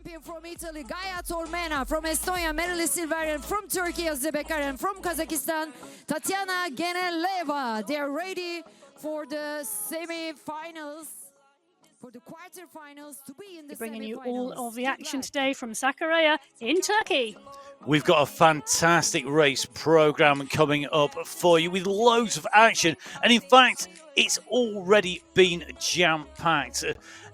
champion from Italy, Gaia Tormena, from Estonia, Merili Silverian, from Turkey, Azebekarian, from Kazakhstan, Tatiana Geneleva. They're ready for the semi-finals, for the quarterfinals, to be in the Bringing you semi-finals. all of the action today from Sakarya in Turkey. We've got a fantastic race programme coming up for you with loads of action. And in fact, it's already been jam-packed.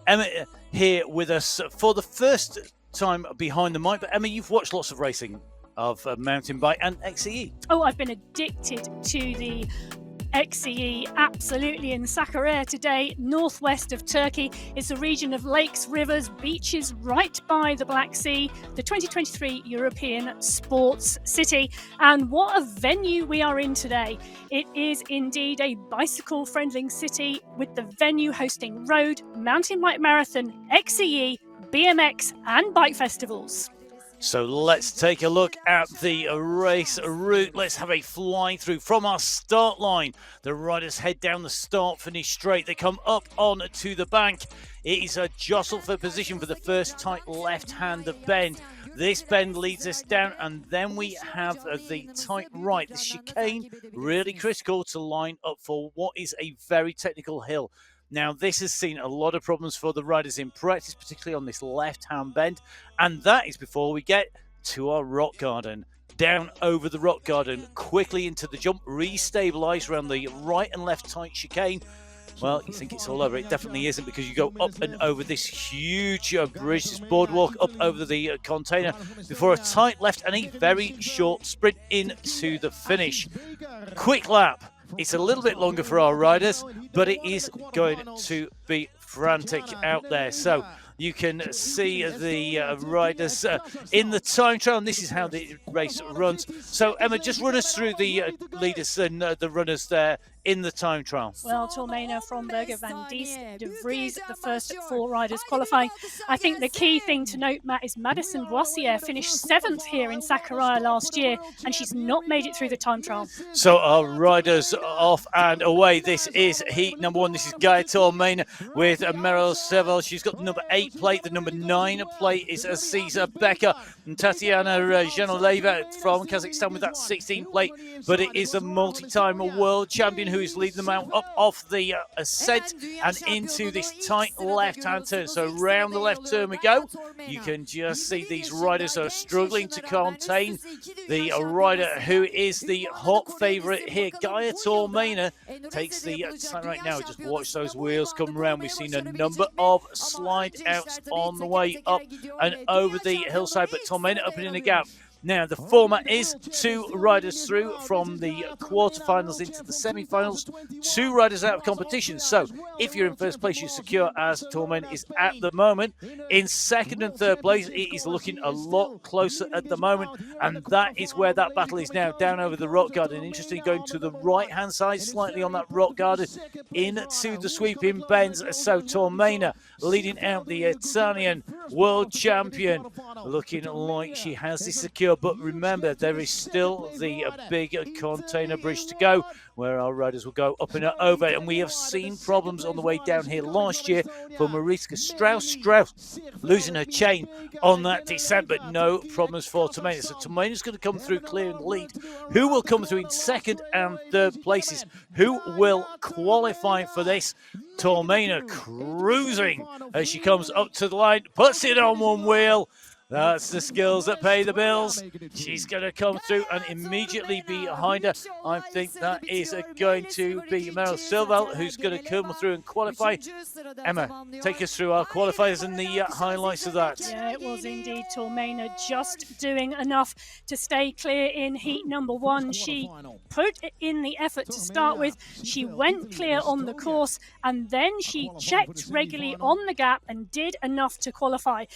Emma here with us for the first time behind the mic. But Emma, you've watched lots of racing of mountain bike and XCE. Oh, I've been addicted to the XCE, absolutely, in Sakarya today, northwest of Turkey. It's a region of lakes, rivers, beaches right by the Black Sea, the 2023 European Sports City. And what a venue we are in today. It is indeed a bicycle-friendly city with the venue hosting road, mountain bike marathon, XCE, BMX and bike festivals. So let's take a look at the race route. Let's have a fly through from our start line. The riders head down the start-finish straight. They come up on to the bank. It is a jostle for position for the first tight left-hand bend. This bend leads us down, and then we have the tight right. The chicane, really critical to line up for what is a very technical hill. Now, this has seen a lot of problems for the riders in practice, particularly on this left-hand bend. And that is before we get to our rock garden. Down over the rock garden, quickly into the jump, re-stabilise around the right and left tight chicane. Well, you think it's all over. It definitely isn't, because you go up and over this huge bridge, this boardwalk, up over the container before a tight left and a very short sprint into the finish. Quick lap. It's a little bit longer for our riders, but it is going to be frantic out there. So you can see the riders in the time trial, and this is how the race runs. So, Emma, just run us through the leaders and the runners there in the time trial. Well, Tormena, Fromberger, Van Diest, De Vries, the first 4 riders qualifying. I think the key thing to note, Matt, is Madison Boissier finished 7th here in Sakarya last year, and she's not made it through the time trial. So our riders off and away. This is heat number 1. This is Gaia Tormena with Meryl Sevel. She's got the number 8 plate. The number 9 plate is Caesar Becker, and Tatiana Geneleva from Kazakhstan with that 16 plate. But it is a multi-time world champion who is leading them out up off the ascent and into this tight left-hand turn. So round the left turn we go. You can just see these riders are struggling to contain the rider who is the hot favourite here. Gaia Tormena takes the time right now. Just watch those wheels come around. We've seen a number of slide outs on the way up and over the hillside, but Tormena opening the gap. Now, the format is 2 riders through from the quarterfinals into the semi-finals, 2 riders out of competition. So, if you're in first place, you secure, as Tormena is at the moment. In second and third place, it is looking a lot closer at the moment, and that is where that battle is now, down over the rock garden. Interesting, going to the right-hand side, slightly on that rock garden, into the sweeping bends. So, Tormena leading out the Italian world champion, looking like she has this secure. But remember, there is still the big container bridge to go, where our riders will go up and over. And we have seen problems on the way down here last year for Mariska Strauss losing her chain on that descent, but no problems for Tormena. So Tormena's going to come through clear in the lead. Who will come through in second and third places? Who will qualify for this? Tormena cruising as she comes up to the line, puts it on one wheel. That's the skills that pay the bills. She's going to come through, and immediately behind her, I think that is going to be Meryl Silvel, who's going to come through and qualify. Emma, take us through our qualifiers and the highlights of that. Yeah, it was indeed Tormena just doing enough to stay clear in heat number 1. She put in the effort to start with. She went clear on the course, and then she checked regularly on the gap and did enough to qualify.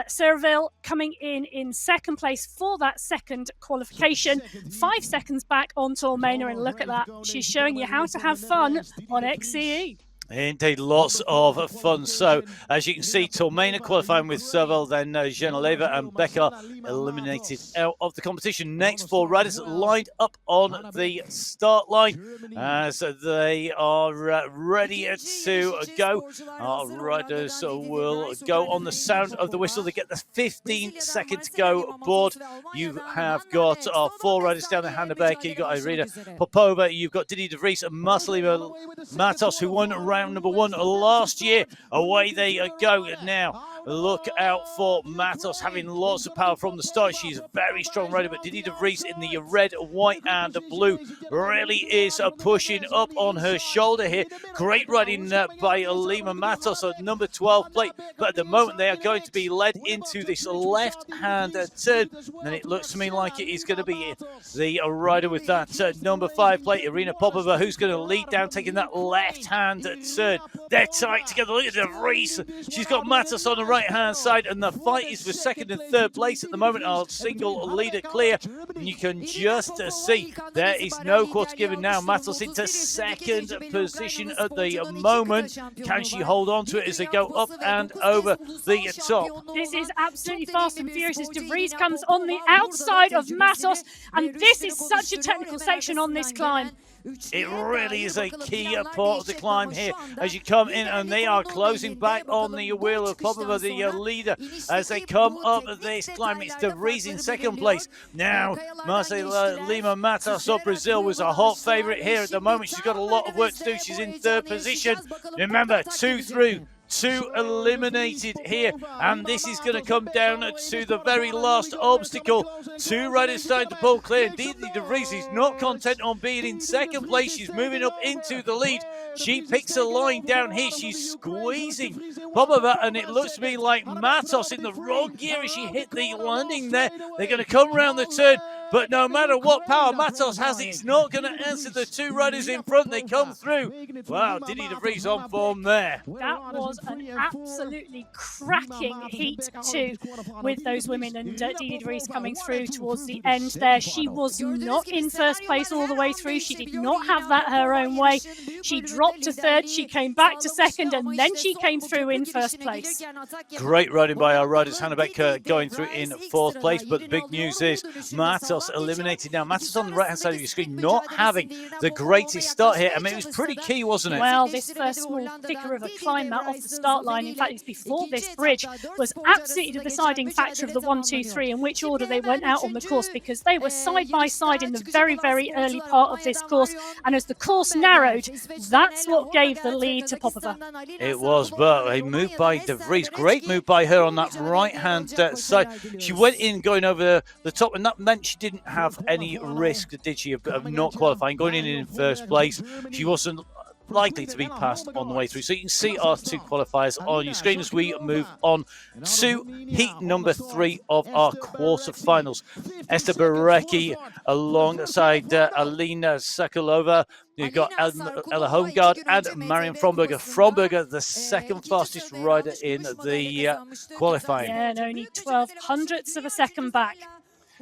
Serval coming in second place for that second qualification, 5 seconds back on Tormena, and look at that. She's showing you how to have fun on XCE. Indeed, lots of fun. So, as you can see, Tormena qualifying with Seville, then Geneleva and Becker eliminated out of the competition. Next, 4 riders lined up on the start line as they are ready to go. Our riders will go on the sound of the whistle. They get the 15 seconds to go board. You have got our 4 riders down there, Hannah Becker, you've got Irina Popova, you've got Didier De Vries and Marcelina Matos, who won round number 1 last year. Away they go now. Look out for Matos, having lots of power from the start. She's a very strong rider, but Didier De Vries in the red, white and blue really is pushing up on her shoulder here. Great riding by Lima Matos at number 12 plate, but at the moment they are going to be led into this left-hand turn, and it looks to me like it is going to be the rider with that number 5 plate, Irina Popova, who's going to lead down, taking that left-hand turn. They're tight together. Look at De Vries. She's got Matos on the right-hand side, and the fight is for 2nd and 3rd place at the moment. Our single leader clear, and you can just see there is no quarter given now. Matos into 2nd position at the moment. Can she hold on to it as they go up and over the top? This is absolutely fast and furious as De Vries comes on the outside of Matos, and this is such a technical section on this climb. It really is a key part of the climb here as you come in, and they are closing back on the wheel of Popova, the leader, as they come up this climb. It's De Vries in 2nd place. Now, Marcela Lima Matos of Brazil was a hot favourite here at the moment. She's got a lot of work to do. She's in 3rd position. Remember, 2 through. 2 eliminated here, and this is going to come down to the very last obstacle. 2 riders starting to pull clear. Indeed, De Vries is not content on being in 2nd place. She's moving up into the lead. She picks a line down here. She's squeezing Popova, and it looks to me like Matos in the wrong gear as she hit the landing there. They're going to come around the turn, but no matter what power Matos has, it's not going to answer the 2 riders in front. They come through. Wow, Didier De Vries on form there. That was an absolutely cracking heat too, with those women, and Didier De Vries coming through towards the end there. She was not in 1st place all the way through. She did not have that her own way. She dropped to 3rd, she came back to 2nd, and then she came through in 1st place. Great riding by our riders. Hannah Becker going through in 4th place, but the big news is Matos eliminated now. Matos on the right-hand side of your screen, not having the greatest start here. I mean, it was pretty key, wasn't it? Well, this first small thicker of a climb out off the start line, in fact, it's before this bridge, was absolutely the deciding factor of the 1, 2, 3 in which order they went out on the course, because they were side by side in the very, very early part of this course, and as the course narrowed, that's what gave the lead to Popova. It was, but a move by De Vries, great move by her on that right-hand side. She went in going over the top, and that meant she didn't have any risk, did she, of not qualifying, going in 1st place. She wasn't likely to be passed on the way through. So you can see our 2 qualifiers on your screen as we move on to heat number 3 of our quarterfinals. Esther Barecki alongside Alina Sakalova. You've got Ella Holmgaard and Marion Fromberger. Fromberger, the 2nd fastest rider in the qualifying. Yeah, and only 0.12 of a second back.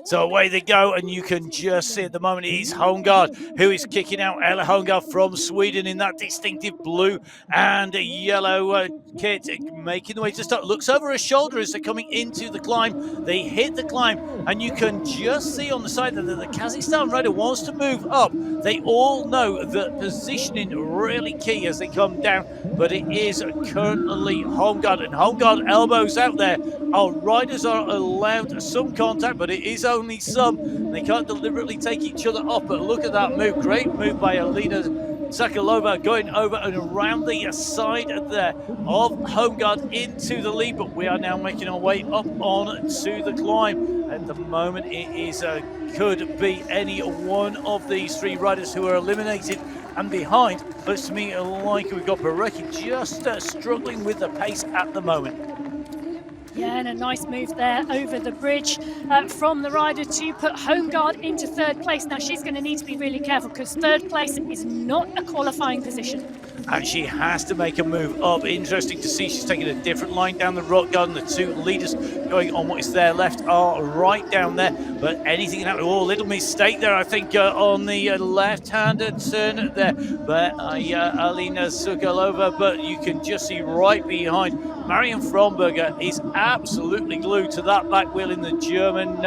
So away they go, and you can just see at the moment it is Holmgaard who is kicking out. Ella Holmgaard from Sweden in that distinctive blue and yellow kit, making the way to start. Looks over her shoulder as they're coming into the climb. They hit the climb, and you can just see on the side that the Kazakhstan rider wants to move up. They all know that positioning really key as they come down, but it is currently Holmgaard, and Holmgaard elbows out there. Our riders are allowed some contact, but it is only some. They can't deliberately take each other off, but look at that move. Great move by Alina Sakalova going over and around the side there of Holmgaard into the lead, but we are now making our way up on to the climb. At the moment, it is could be any one of these 3 riders who are eliminated. And behind, looks to me like we've got Barecki just struggling with the pace at the moment. Yeah, and a nice move there over the bridge from the rider to put Holmgaard into 3rd place. Now, she's going to need to be really careful because 3rd place is not a qualifying position. and she has to make a move up. Interesting to see she's taking a different line down the rock garden. The two leaders going on what is there left are right down there, but anything can happen. Oh, little mistake there, I think, on the left-hand turn there by Alina Sukalova, but you can just see right behind Marion Fromberger is absolutely glued to that back wheel in the German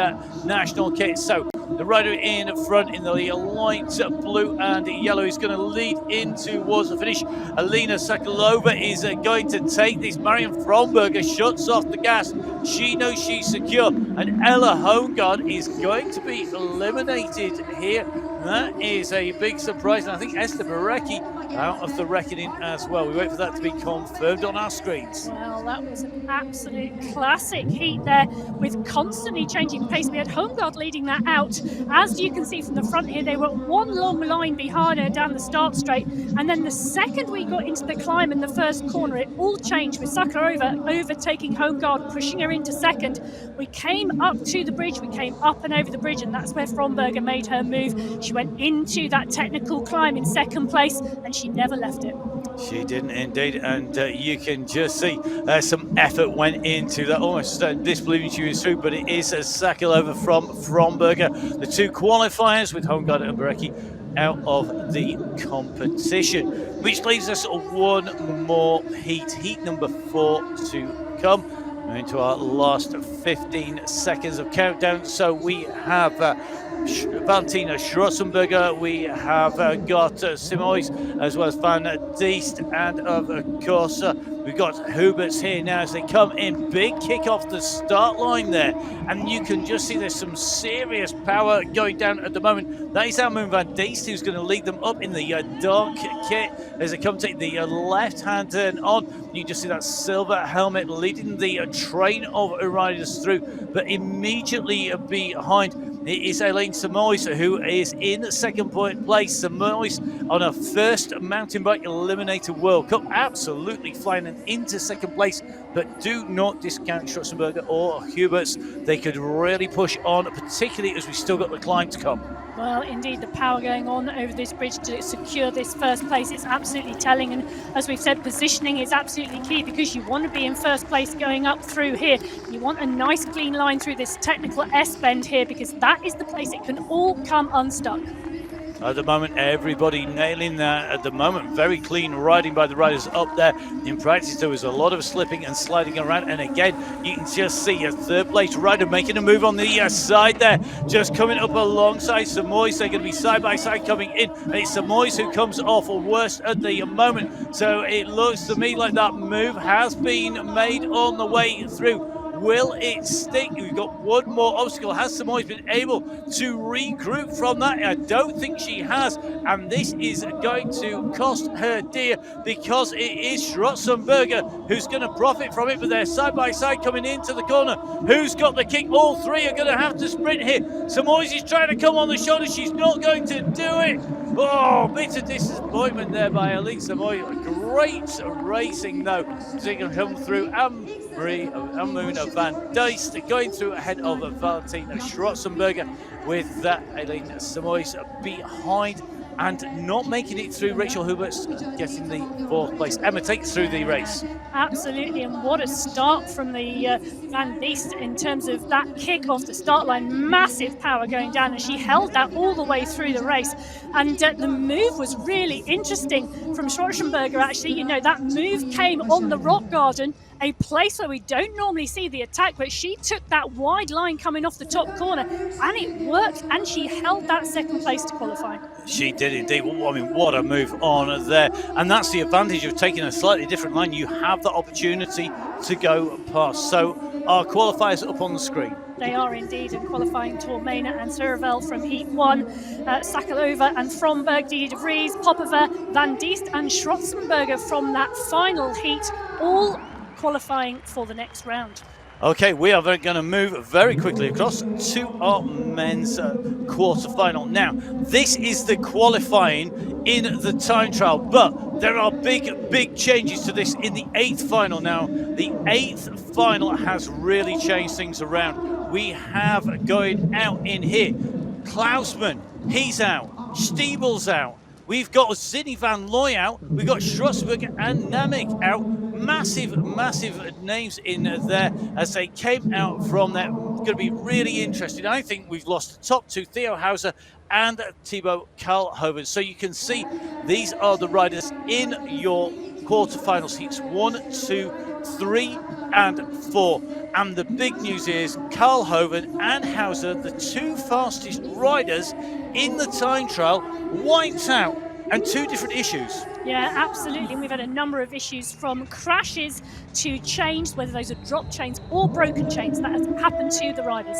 national kit. So the rider in front in the light blue and yellow is going to lead in towards the finish. Alina Sakalova is going to take this. Marion Fromberger shuts off the gas. She knows she's secure. And Ella Homegaard is going to be eliminated here. That is a big surprise. And I think Esther Barecki out of the reckoning as well. We wait for that to be confirmed on our screens. Well, that was an absolute classic heat there with constantly changing pace. We had Homegaard leading that out. As you can see from the front here, they were one long line behind her down the start straight. And then the second we got into the climb in the first corner, it all changed with Sakarya overtaking Homegaard, pushing her into second. We came up to the bridge, we came up and over the bridge, and that's where Fromberger made her move. She went into that technical climb in second place, and she never left it. She didn't indeed, and you can just see some effort went into that, almost disbelieving she was through, but it is a Sakalova from Fromberger. The two qualifiers with Homegaard and Barecki out of the competition, which leaves us one more heat number 4 to come. We're into our last 15 seconds of countdown. So we have Valentina Schrotzenberger, we have got Simoes, as well as Van Diest, and of course we've got Huberts here now as they come in. Big kick off the start line there, and you can just see there's some serious power going down at the moment. That is Almund Van Diest who's going to lead them up in the dark kit as they come take the left-hand turn on. You just see that silver helmet leading the train of riders through, but immediately behind it is Elaine Simoes, who is in second place. Simoes on her first mountain bike Eliminator World Cup, absolutely flying into second place, but do not discount Schrotzenberger or Huberts. They could really push on, particularly as we still got the climb to come. Well, indeed, the power going on over this bridge to secure this first place is absolutely telling. And as we've said, positioning is absolutely key, because you want to be in first place going up through here. You want a nice clean line through this technical S-bend here, because that is the place it can all come unstuck. At the moment, everybody nailing that at the moment. Very clean riding by the riders up there. In practice, there was a lot of slipping and sliding around. And again, you can just see a third place rider making a move on the side there. Just coming up alongside Simoes. They're going to be side by side coming in. And it's Simoes who comes off worst at the moment. So it looks to me like that move has been made on the way through. Will it stick? We've got one more obstacle. Has Simoes been able to regroup from that? I don't think she has, and this is going to cost her dear, because it is Schrotzenberger who's going to profit from it, but they're side by side coming into the corner. Who's got the kick? All three are going to have to sprint here. Simoes is trying to come on the shoulder. She's not going to do it. Oh, bit of disappointment there by Aline Simoes. Great racing though. She can come through. Almund Van Diest going through ahead of Valentina Schrotzenberger, with that Elaine Simoes behind, and not making it through. Rachel Huberts getting the 4th place. Emma, take us through the race. Absolutely, and what a start from the Van Diest in terms of that kick off the start line. Massive power going down, and she held that all the way through the race. And the move was really interesting from Schrotzenberger, actually. You know, that move came on the rock garden, a place where we don't normally see the attack, but she took that wide line coming off the top corner, and it worked, and she held that second place to qualify. She did indeed. I mean, what a move on there. And that's the advantage of taking a slightly different line. You have the opportunity to go past. So our qualifiers up on the screen. They are indeed, and qualifying Tormena and Suravel from Heat 1, Sakalova and Fromberg, Didier de Vries, Popova, Van Diest and Schrotzenberger from that final heat, all qualifying for the next round. Okay, we are going to move very quickly across to our men's quarterfinal. Now, this is the qualifying in the time trial, but there are big changes to this in the 8th final. Now, the 8th final has really changed things around. We have going out in here, Klausman, he's out, Stiebel's out, We've got Zinny van Looy out. We've got Schrossberg and Namik out. Massive, massive names in there as they came out from there. Going to be really interesting. I think we've lost the top two, Theo Hauser and Thibaut Kalhoven. So you can see these are the riders in your quarterfinals heats 1, 2, 3 and 4. And the big news is Kalhoven and Hauser, the two fastest riders in the time trial, wiped out, and two different issues. Yeah, absolutely. And we've had a number of issues from crashes to chains, whether those are drop chains or broken chains, that has happened to the riders.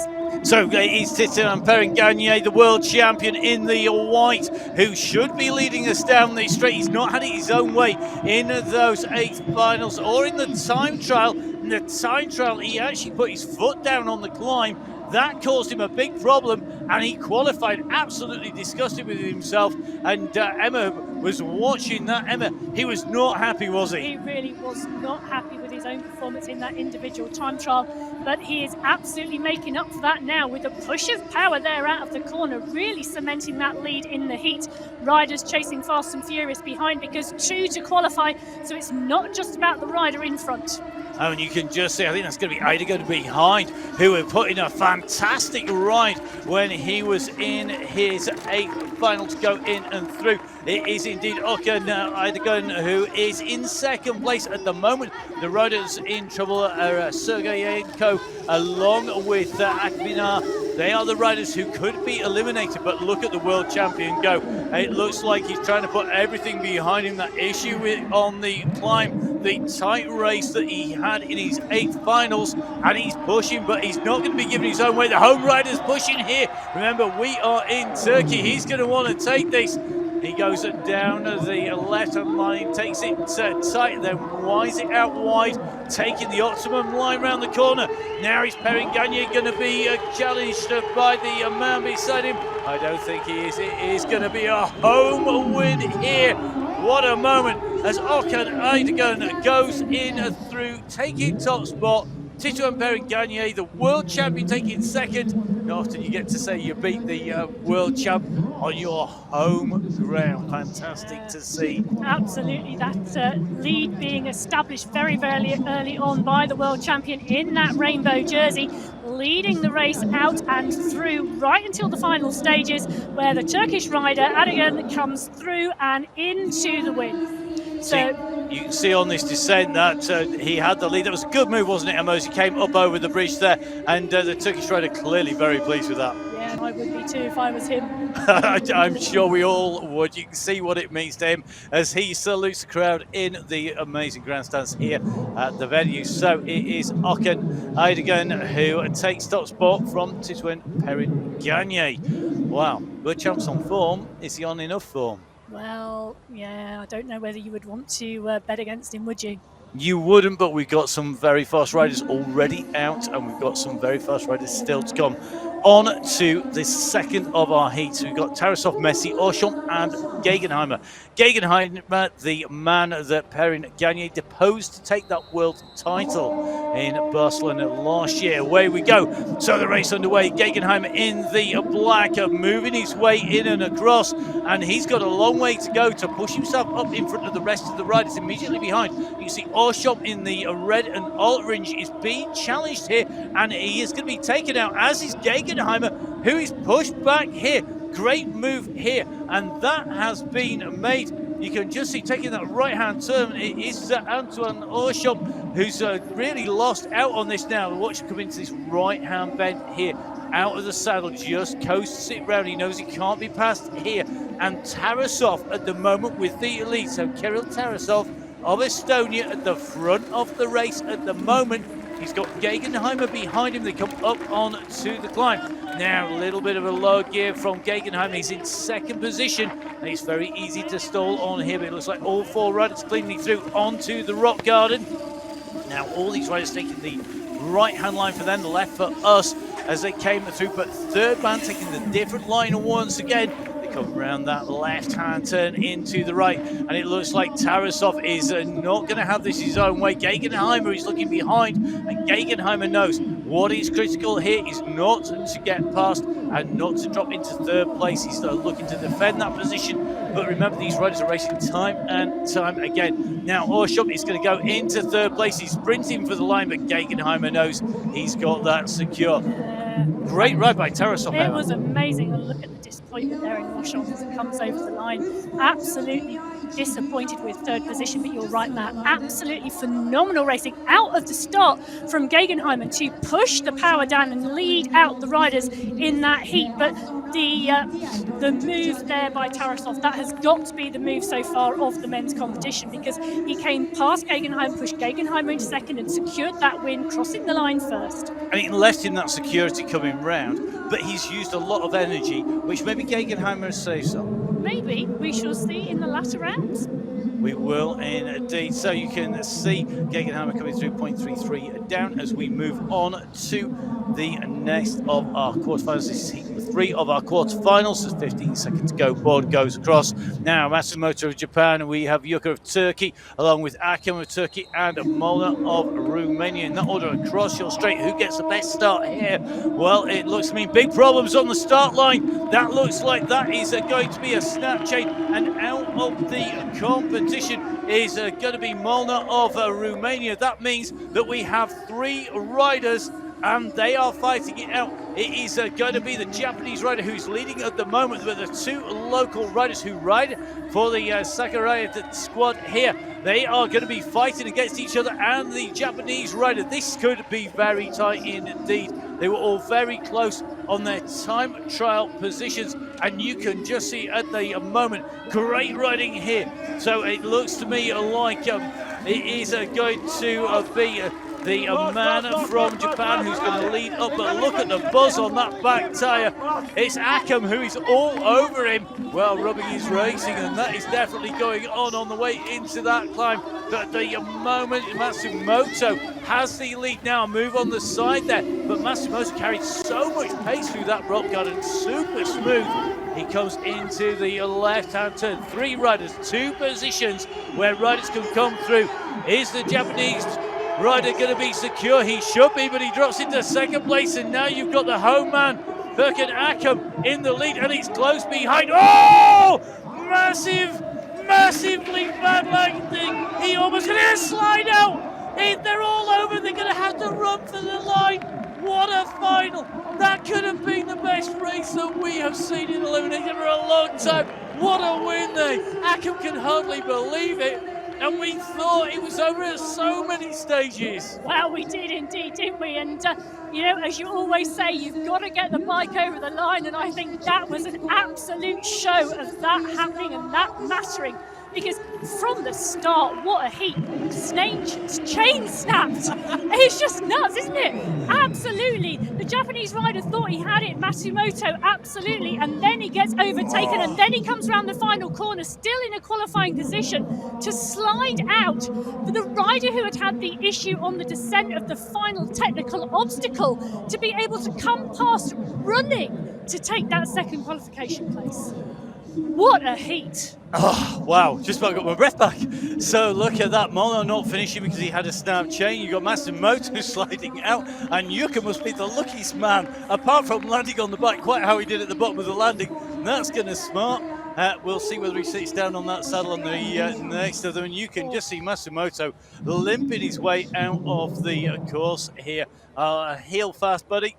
So it's Titian Perrin-Gagné, the world champion in the white, who should be leading us down the straight. He's not had it his own way in those 8 finals or in the time trial. In the time trial, he actually put his foot down on the climb. That caused him a big problem, and he qualified absolutely disgusted with himself. And Emma was watching that. Emma, he was not happy, was he? He really was not happy with his own performance in that individual time trial, but he is absolutely making up for that now with a push of power there out of the corner, really cementing that lead in the heat. Riders chasing fast and furious behind because 2 to qualify, so it's not just about the rider in front. Oh, and you can just see, I think that's going to be Eidegan behind, who had put in a fantastic ride when he was in his 8th final to go in and through. It is indeed Okan Eidegan who is in 2nd place at the moment. The riders in trouble are Sergeyenko along with Akvinar. They are the riders who could be eliminated, but look at the world champion go. It looks like he's trying to put everything behind him. That issue on the climb, the tight race that he had in his 8th finals, and he's pushing, but he's not going to be giving his own way. The home rider's pushing here. Remember, we are in Turkey. He's going to want to take this. He goes down the left-hand line, takes it tight, then winds it out wide, taking the optimum line round the corner. Now is Perrin-Gagné going to be challenged by the man beside him? I don't think he is. It is going to be a home win here. What a moment as Okan Eidegan goes in through, taking top spot. Titian Perrin-Gagné, the world champion, taking 2nd. Not often you get to say you beat the world champ on your home ground. Fantastic to see. Absolutely, that lead being established very, very early on by the world champion in that rainbow jersey, leading the race out and through right until the final stages, where the Turkish rider Eidegan comes through and into the win. So you can see on this descent that he had the lead. That was a good move, wasn't it, Emma, as he came up over the bridge there, and the Turkish rider clearly very pleased with that. Yeah, I would be too if I was him. I'm sure we all would. You can see what it means to him as he salutes the crowd in the amazing grandstands here at the venue. So it is Okan Eidegan who takes top spot from Titian Perrin-Gagné. Wow, good champs on form. Is he on enough form? Well, yeah, I don't know whether you would want to bet against him, would you? You wouldn't, but we've got some very fast riders already out, and we've got some very fast riders still to come. On to the 2nd of our heats, we've got Tarasov, Messi, Auchamp and Gegenheimer. Gegenheimer, the man that Perrin-Gagné deposed to take that world title in Barcelona last year. Away we go. So the race underway. Gegenheimer in the black, moving his way in and across, and he's got a long way to go to push himself up in front of the rest of the riders immediately behind. You can see Auchamp in the red and orange is being challenged here, and he is going to be taken out, as is Gegenheimer, who is pushed back here. Great move here, and that has been made. You can just see taking that right-hand turn. It is Antoine Auchamp who's really lost out on this now. Watch him come into this right-hand bend here, out of the saddle, just coasts it round. He knows he can't be passed here. And Tarasov at the moment with the lead. So Kirill Tarasov of Estonia at the front of the race at the moment. He's got Gegenheimer behind him. They come up on to the climb. Now a little bit of a low gear from Gegenheimer. He's in 2nd position, and it's very easy to stall on here, but it looks like all 4 riders cleanly through onto the rock garden. Now all these riders taking the right-hand line for them, the left for us as they came through, but 3rd man taking the different line once again. Come around that left-hand turn into the right, and it looks like Tarasov is not going to have this his own way. Gegenheimer is looking behind, and Gegenheimer knows what is critical here is not to get past and not to drop into 3rd place. He's looking to defend that position But remember, these riders are racing time and time again. Now, Orshop is going to go into third place. He's sprinting for the line, but Gegenheimer knows he's got that secure. Great ride by Tarasov. It was amazing. And look at the disappointment there in Orshop as it comes over the line. Absolutely disappointed with third position, but you're right, Matt. Absolutely phenomenal racing out of the start from Gegenheimer to push the power down and lead out the riders in that heat. But the move there by Tarasov, that has got to be the move so far of the men's competition, because he came past Gegenheimer, pushed Gegenheimer into second and secured that win, crossing the line first. And it left him that security coming round, but he's used a lot of energy, which maybe Gegenheimer has saved some. Maybe we shall see in the latter rounds. We will indeed. So you can see Gegenheimer coming through 0.33 down as we move on to the next of our quarterfinals. This is heat number 3 of our quarterfinals. There's 15 seconds to go. Board goes across. Now Matsumoto of Japan. We have Yuka of Turkey, along with Akim of Turkey and Molnar of Romania. In that order across your straight. Who gets the best start here? Well, it looks to me big problems on the start line. That looks like that is going to be a snap chain, and out of the competition is going to be Molnar of Romania. That means that we have 3 riders and they are fighting it out. It is going to be the Japanese rider who's leading at the moment, but the 2 local riders who ride for the Sakarya squad here, they are going to be fighting against each other and the Japanese rider. This could be very tight indeed. They were all very close on their time trial positions, and you can just see at the moment, great riding here. So it looks to me like it is going to be the man from Japan who's going to lead up, but look at the buzz on that back tyre. It's Akam who is all over him while rubbing his racing, and that is definitely going on the way into that climb. But at the moment, Matsumoto has the lead now. Move on the side there, but Matsumoto carried so much pace through that rock garden, super smooth. He comes into the left-hand turn. 3 riders, 2 positions where riders can come through. Is the Japanese rider going to be secure? He should be, but he drops into second place, and now you've got the home man, Birkin Akam, in the lead, and it's close behind. Oh! Massively bad landing. He almost going to slide out. They're all over. They're going to have to run for the line. What a final. That could have been the best race that we have seen in Eliminator for a long time. What a win there. Akam can hardly believe it. And we thought it was over at so many stages. Well, we did indeed, didn't we? And, you know, as you always say, you've got to get the bike over the line. And I think that was an absolute show of that happening and that mattering. Because from the start, what a heat. Chain snapped. It's just nuts, isn't it? Absolutely. The Japanese rider thought he had it, Matsumoto, absolutely. And then he gets overtaken, and then he comes around the final corner, still in a qualifying position, to slide out. For the rider who had the issue on the descent of the final technical obstacle to be able to come past running to take that second qualification place. What a heat. Oh, wow, just about got my breath back. So look at that, Mono not finishing because he had a snap chain. You got Matsumoto sliding out, and Yuka must be the luckiest man, apart from landing on the bike, quite how he did at the bottom of the landing. That's going to smart. We'll see whether he sits down on that saddle on the next of them, and you can just see Matsumoto limping his way out of the course here. Heel fast, buddy.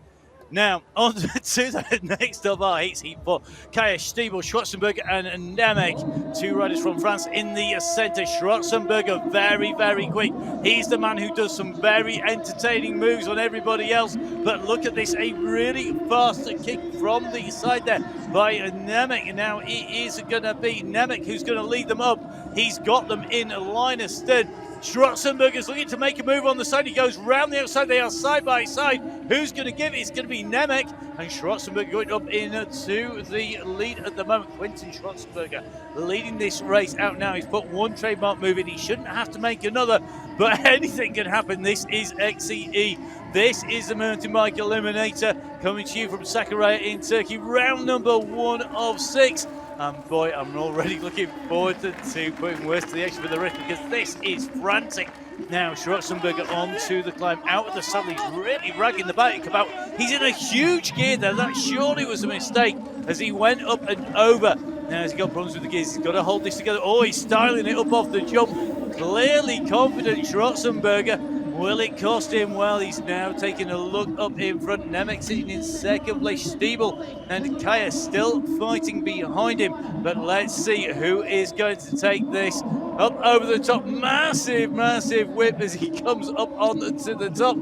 Now, on to the next of our heats, heat 4. Kaya, Stiebel, Schwarzenberger and Nemec, 2 riders from France in the centre. Schwarzenberger, very, very quick. He's the man who does some very entertaining moves on everybody else. But look at this, a really fast kick from the side there by Nemec. Now, it is going to be Nemec who's going to lead them up. He's got them in a line of stead. Schwarzenberger's looking to make a move on the side. He goes round the outside. They are side by side. Who's going to give it? It's going to be Nemec. And Schwarzenberger going up into the lead at the moment. Quentin Schwarzenberger leading this race out now. He's put 1 trademark move in. He shouldn't have to make another, but anything can happen. This is XCE. This is the Mountainbike Eliminator coming to you from Sakarya in Turkey. Round number 1 of 6. And boy, I'm already looking forward to putting words to the action for the rest, because this is frantic. Now, Schwarzenberger onto the climb out of the saddle. He's really ragging the bike about. He's in a huge gear there. That surely was a mistake as he went up and over Now he's got problems with the gears. He's got to hold this together. Oh, he's styling it up off the jump. Clearly confident, Schwarzenberger. Will it cost him? Well, he's now taking a look up in front. Nemec sitting in second place. Stiebel and Kaya still fighting behind him. But let's see who is going to take this up over the top. Massive, massive whip as he comes up onto the top.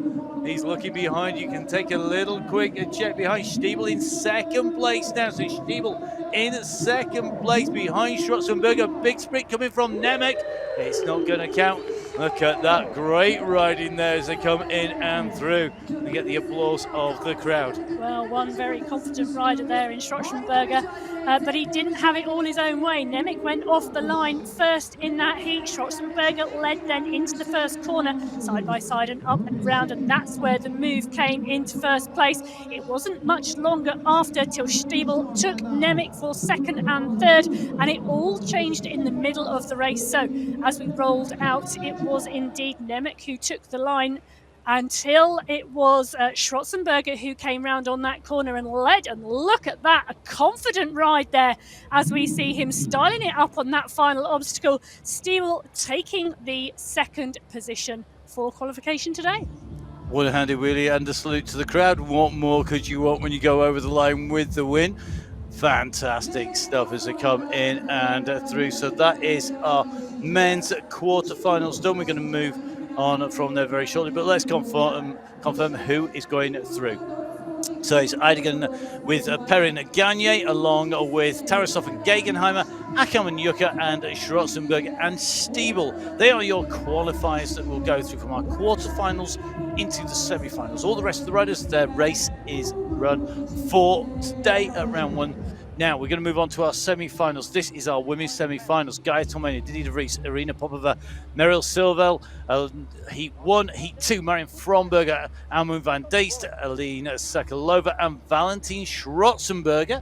He's looking behind. You can take a little quick check behind. Stiebel in second place now. So Stiebel in second place behind Schwarzenberger. Big sprint coming from Nemec. It's not going to count. Look at that great riding there as they come in and through. They get the applause of the crowd. Well, one very confident rider there in Schwarzenberger, but he didn't have it all his own way. Nemec went off the line first in that heat. Schwarzenberger led then into the first corner, side by side and up and round, and that's where the move came into first place. It wasn't much longer after till Stiebel took Nemec for second and third, and it all changed in the middle of the race. So as we rolled out, it was indeed Nemec who took the line until it was Schwarzenberger who came round on that corner and led. And look at that, a confident ride there as we see him styling it up on that final obstacle. Stiebel taking the second position for qualification today. One-handed wheelie and a salute to the crowd. What more could you want when you go over the line with the win? Fantastic stuff as they come in and through. So that is our men's quarterfinals done. We're going to move on from there very shortly, but let's confirm who is going through. So it's Eidegen with Perrin Gagne, along with Tarasov and Gegenheimer, Akam and Yucca, and Schwarzenberg and Stiebel. They are your qualifiers that will go through from our quarterfinals into the semi-finals. All the rest of the riders, their race is run for today at round one. Now we're going to move on to our semi-finals. This is our women's semi-finals. Gaia Tomania, Didi de Vries, Irina Popova, Meryl Silvel. Heat 1, Heat 2, Marion Fromberger, Almun van Deest, Aline Sakalova, and Valentin Schwarzenberger,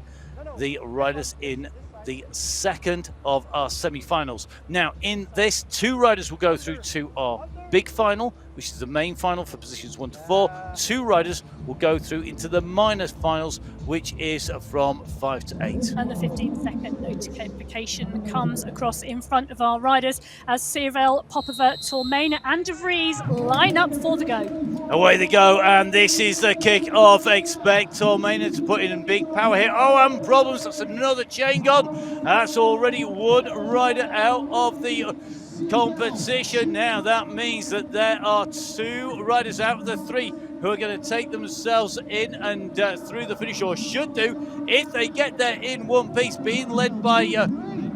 the riders in the second of our semi-finals. Now, in this, 2 riders will go through to our big final, which is the main final for positions 1 to 4. 2 riders will go through into the minor finals, which is from 5 to 8. And the 15-second notification comes across in front of our riders as Sirvel, Popova, Tormena and de Vries line up for the go. Away they go, and this is the kick-off. Expect Tormena to put in big power here. Oh, and problems. That's another chain gone. That's already one rider out of the competition. Now that means that there are 2 riders out of the 3 who are going to take themselves in and through the finish, or should do if they get there in one piece, being led by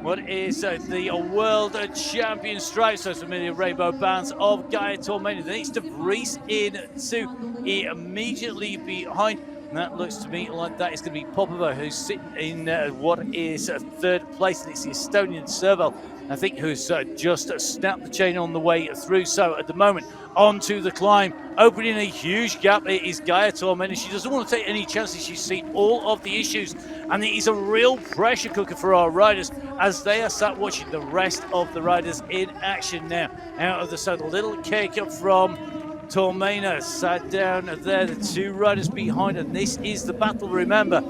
what is the world champion stripes, those familiar rainbow bands of Gaia Tormena. Then it's de Vries in 2 immediately behind. And that looks to me like that is going to be Popova, who's sitting in what is 3rd place, and it's the Estonian Serval, I think, who's just snapped the chain on the way through. So at the moment, onto the climb, opening a huge gap. It is Gaia Tormena. She doesn't want to take any chances. She's seen all of the issues, and it is a real pressure cooker for our riders as they are sat watching the rest of the riders in action now. Out of the saddle, little kick up from Tormena, sat down there, the 2 riders behind, and this is the battle. Remember,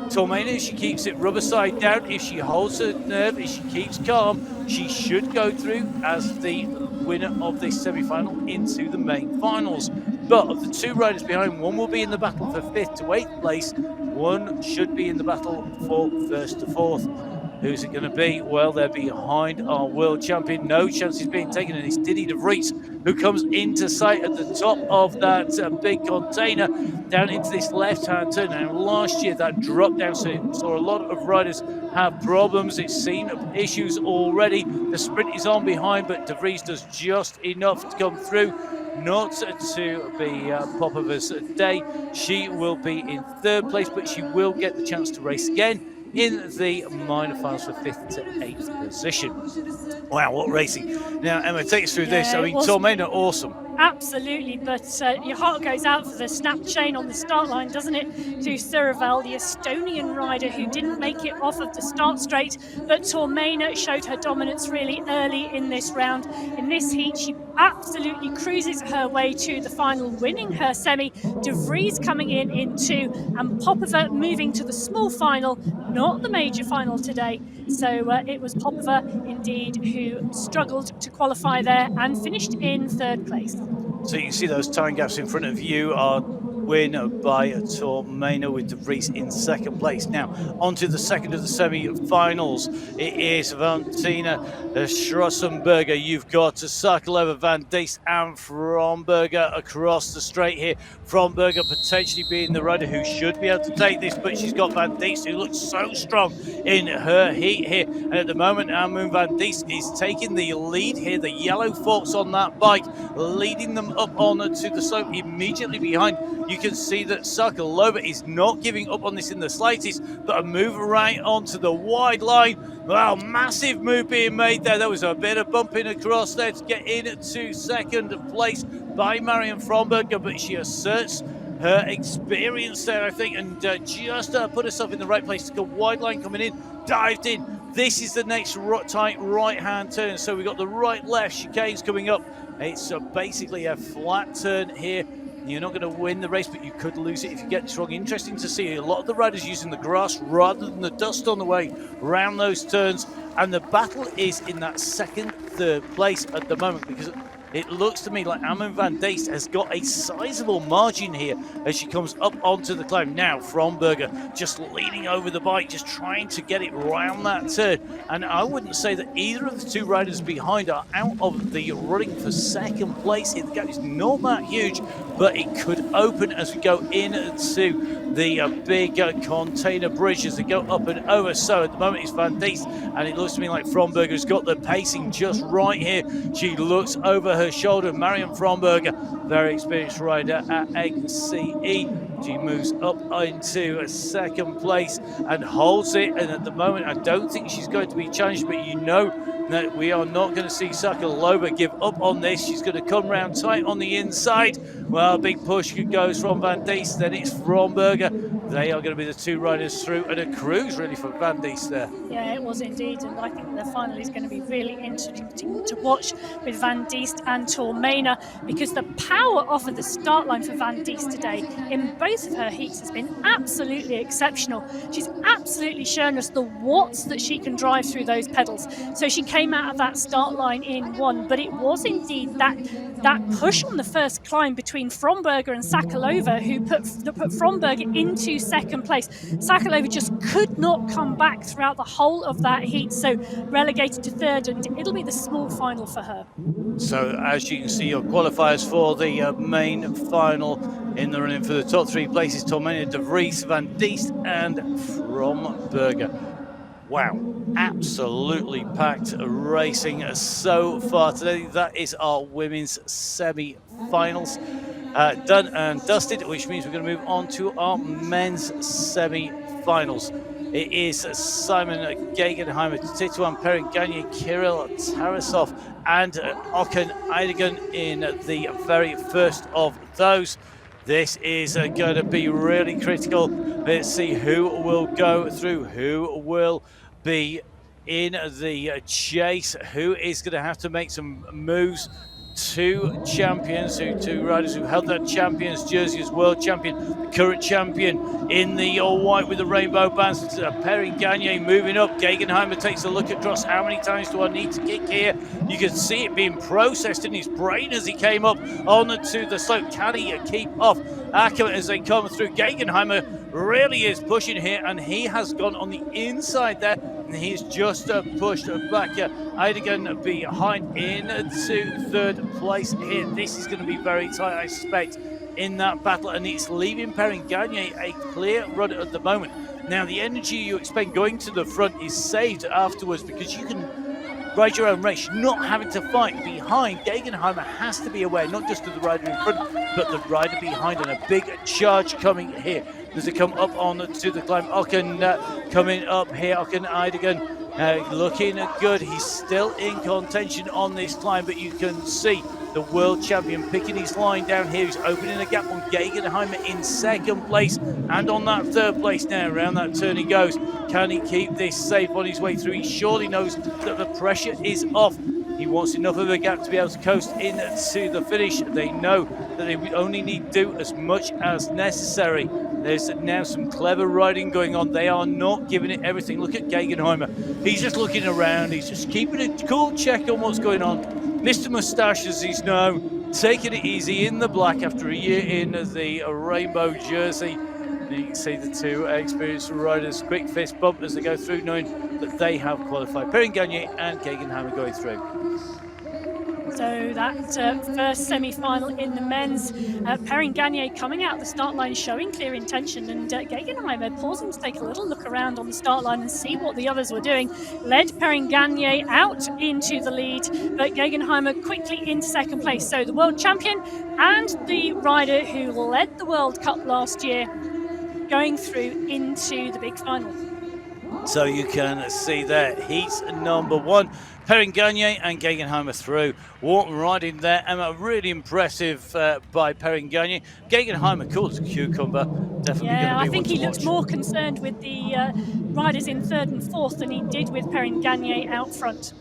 Tormena, if she keeps it rubber side down, if she holds her nerve, if she keeps calm, she should go through as the winner of this semi-final into the main finals. But of the 2 riders behind, one will be in the battle for 5th to 8th place, one should be in the battle for 1st to 4th. Who's it going to be? Well, they're behind our world champion. No chance he's being taken, and it's Didi de Vries who comes into sight at the top of that big container down into this left-hand turn. Now, last year that dropped down, so a lot of riders have problems. It's seen issues already. The sprint is on behind, but de Vries does just enough to come through. Not to be Popova's day. She will be in 3rd place, but she will get the chance to race again in the minor finals for 5th to 8th position. Wow, what racing. Now, Emma, take us through this. I mean, Tormena, awesome. absolutely. But your heart goes out for the snap chain on the start line, doesn't it, to Surivel, the Estonian rider who didn't make it off of the start straight. But Tormena showed her dominance really early in this round. In this heat, she absolutely cruises her way to the final, winning her semi. De Vries coming in two, and Popova moving to the small final, not the major final today. So it was Popova indeed who struggled to qualify there and finished in third place. So you can see those time gaps in front of you are win by Tormena with De Vries in second place. Now, on to the second of the semi-finals. It is Valentina Schrossenberger. You've got Sakarya, Van Diest and Fromberger across the straight here. Fromberger potentially being the rider who should be able to take this, but she's got Van Diest who looks so strong in her heat here. And at the moment, Amund Van Diest is taking the lead here. The yellow forks on that bike, leading them up onto the slope immediately behind. You can see that Sakarya is not giving up on this in the slightest, but a move right onto the wide line. Wow, massive move being made there. There was a bit of bumping across there to get into second place by Marion Fromberger, but she asserts her experience there, I think, and just put herself in the right place to go wide line coming in, dived in. This is the next tight right-hand turn, so we've got the right-left chicanes coming up. It's basically a flat turn here. You're not going to win the race, but you could lose it if you get this wrong. Interesting to see a lot of the riders using the grass rather than the dust on the way around those turns. And the battle is in that second, third place at the moment, because it looks to me like Amund Van Diest has got a sizable margin here as she comes up onto the climb. Now, Fromberger just leaning over the bike, just trying to get it round that turn. And I wouldn't say that either of the two riders behind are out of the running for second place here. The gap is not that huge, but it could open as we go into the big container bridge as they go up and over. So at the moment it's Van Diest, and it looks to me like Fromberger's got the pacing just right here. She looks over her shoulder. Marion Fromberger, very experienced rider at XCE. She moves up into second place and holds it. And at the moment, I don't think she's going to be challenged, but you know that we are not going to see Sakarya give up on this. She's going to come round tight on the inside. Well, big push goes from Van Diest, then it's Fromberger. They are going to be the two riders through, and a cruise really for Van Diest there. Yeah, it was indeed, and I think the final is going to be really interesting to watch with Van Diest and Tormena, because the power off of the start line for Van Diest today in both of her heats has been absolutely exceptional. She's absolutely shown us the watts that she can drive through those pedals. So she came out of that start line in one, but it was indeed that push on the first climb between Fromberger and Sakarya who put Fromberger into second place. Sakarya just could not come back throughout the whole of that heat, so relegated to third, and it'll be the small final for her. So as you can see, your qualifiers for the main final in the running for the top three places: Tormena, De Vries, Van Diest and Fromberger. Wow, absolutely packed racing so far today. That is our women's semi-finals done and dusted, which means we're going to move on to our men's semi-finals. It is Simon Gegenheimer, Titouan Perrin-Gagné, Kirill Tarasov and Okan Eidigan in the very first of those. This is going to be really critical. Let's see who will go through, who will be in the chase, who is going to have to make some moves. Two champions, two riders who held that champions jersey as world champion, the current champion in the all white with the rainbow bands. Perrin-Gagné moving up. Gegenheimer takes a look across. How many times do I need to kick here? You can see it being processed in his brain as he came up onto the slope. Can he keep off Ackermann as they come through? Gegenheimer really is pushing here, and he has gone on the inside there, and he's just pushed back Eidigan behind into third place here. This is going to be very tight, I suspect, in that battle, and it's leaving Perrin-Gagné a clear run at the moment. Now, the energy you expend going to the front is saved afterwards, because you can ride your own race, not having to fight behind. Gegenheimer has to be aware, not just of the rider in front, but the rider behind, and a big charge coming here as they come up on to the climb. Okan coming up here. Okan Eidigan looking good. He's still in contention on this climb, but you can see the world champion, picking his line down here. He's opening a gap on Gegenheimer in second place, and on that third place now. Around that turn he goes. Can he keep this safe on his way through? He surely knows that the pressure is off. He wants enough of a gap to be able to coast into the finish. They know that they only need to do as much as necessary. There's now some clever riding going on. They are not giving it everything. Look at Gegenheimer. He's just looking around. He's just keeping a cool check on what's going on. Mr. Moustache, as he's known, taking it easy in the black after a year in the rainbow jersey. And you can see the two experienced riders quick fist bump as they go through, knowing that they have qualified. Perrin Gagne and Gegenheimer going through. So that first semi-final in the men's, Perrin Gagne coming out the start line showing clear intention, and Gegenheimer pausing to take a little look around on the start line and see what the others were doing, led Perrin Gagne out into the lead, but Gegenheimer quickly into second place. So the world champion and the rider who led the World Cup last year going through into the big final. So you can see there, he's number one. Perrin Gagne and Gegenheimer through. Walton riding there, Emma, really impressive by Perrin Gagne. Gegenheimer, cool as a cucumber. Definitely yeah, I be think he one to looks watch. more concerned with the riders in third and fourth than he did with Perrin Gagne out front.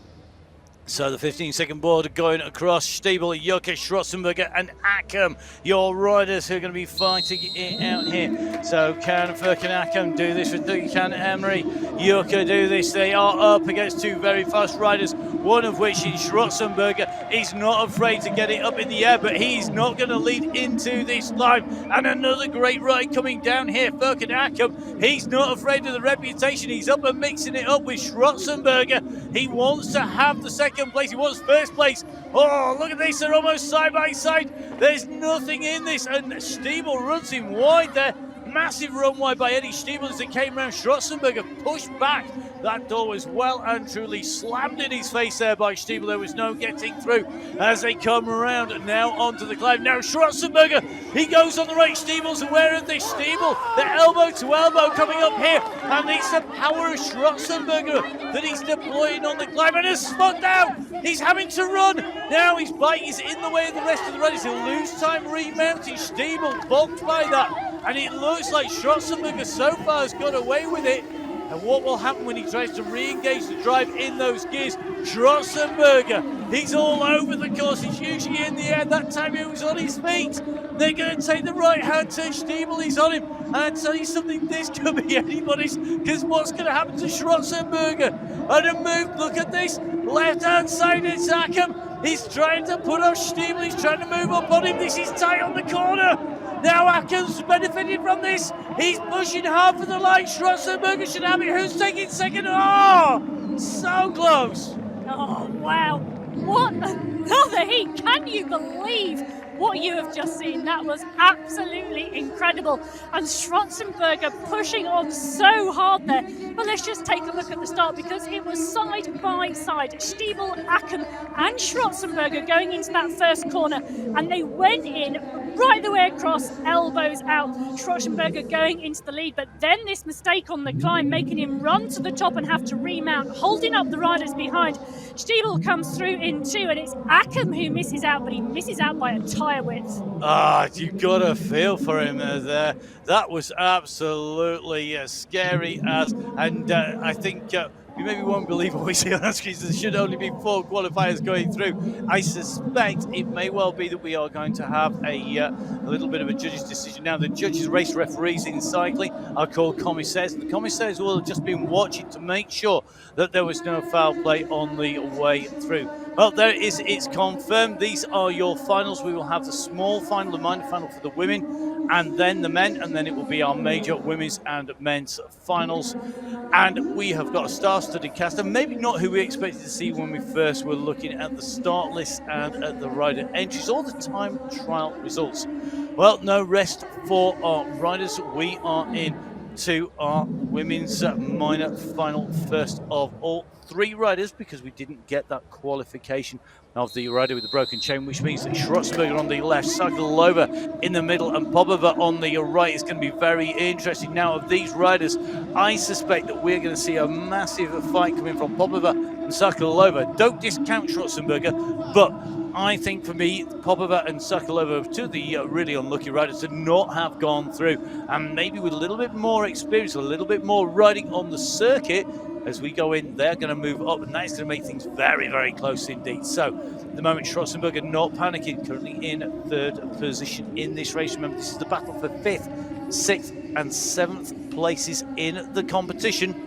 So the 15-second board going across. Stiebel, Joke, Schrotzenberger and Ackham, your riders who are going to be fighting it out here. So can Furkan Ackham do this? Can Emery Joke do this? They are up against two very fast riders, one of which is Schrotzenberger. He's not afraid to get it up in the air, but he's not going to lead into this line. And another great ride coming down here, Furkan Ackham. He's not afraid of the reputation. He's up and mixing it up with Schrotzenberger. He wants to have the second place. He wants first place. Oh, look at this. They're almost side by side. There's nothing in this. And Stiebel runs him wide there. Massive run wide by Eddie Stiebel as they came around. Schrotzenberger pushed back. That door was well and truly slammed in his face there by Stiebel. There was no getting through as they come around now onto the climb. Now Schrotzenberger, he goes on the right. Stiebel's aware of this. Stiebel, they're elbow to elbow coming up here. And it's the power of Schrotzenberger that he's deploying on the climb. And a spot down. He's having to run. Now his bike is in the way of the rest of the riders. He'll lose time remounting. Stiebel balked by that. And it looks like Schrotzenberger so far has got away with it. And what will happen when he tries to re-engage the drive in those gears? Schrotzenberger, he's all over the course. He's usually in the air. That time he was on his feet. They're going to take the right-hand turn. Stiebel is on him. And I tell you something, this could be anybody's, because what's going to happen to Schrotzenberger? And a move, look at this. Left-hand side, it's Ackham. He's trying to put off Stiebel. He's trying to move up on him. This is tight on the corner. Now Ackham's benefited from this. He's pushing hard for the line. Schrotzenberger should have it. Who's taking second? Oh, so close. Oh, wow. What another heat. Can you believe what you have just seen? That was absolutely incredible. And Schrotzenberger pushing on so hard there. But let's just take a look at the start, because it was side by side. Stiebel, Ackham and Schrotzenberger going into that first corner. And they went in right the way across, elbows out. Schrotzenberger going into the lead. But then this mistake on the climb, making him run to the top and have to remount, holding up the riders behind. Stiebel comes through in two, and it's Ackham who misses out, but he misses out by a tyre width. Ah, you've got a feel for him there. That was absolutely scary as, and I think you maybe won't believe what we see on our screens. There should only be 4 qualifiers going through. I suspect it may well be that we are going to have a little bit of a judge's decision. Now, the judges, race referees in cycling, are called commissaires. The commissaires will have just been watching to make sure that there was no foul play on the way through. Well, there it is. It's confirmed. These are your finals. We will have the small final, the minor final for the women, and then the men, and then it will be our major women's and men's finals. And we have got a star-studded cast, and maybe not who we expected to see when we first were looking at the start list and at the rider entries or the time trial results. Well, no rest for our riders. We are in to our women's minor final first of all. 3 riders, because we didn't get that qualification of the rider with the broken chain, which means that Schrotzenberger on the left, Sakarya in the middle, and Popova on the right. Is going to be very interesting. Now, of these riders, I suspect that we're going to see a massive fight coming from Popova and Sakarya. Don't discount Schrotzenberger, but I think for me, Popova and Sakarya are two of the really unlucky riders to not have gone through, and maybe with a little bit more experience, a little bit more riding on the circuit, as we go in, they're going to move up, and that's going to make things very, very close indeed. So, at the moment, Schwarzenberger not panicking, currently in third position in this race. Remember, this is the battle for 5th, 6th, and 7th places in the competition.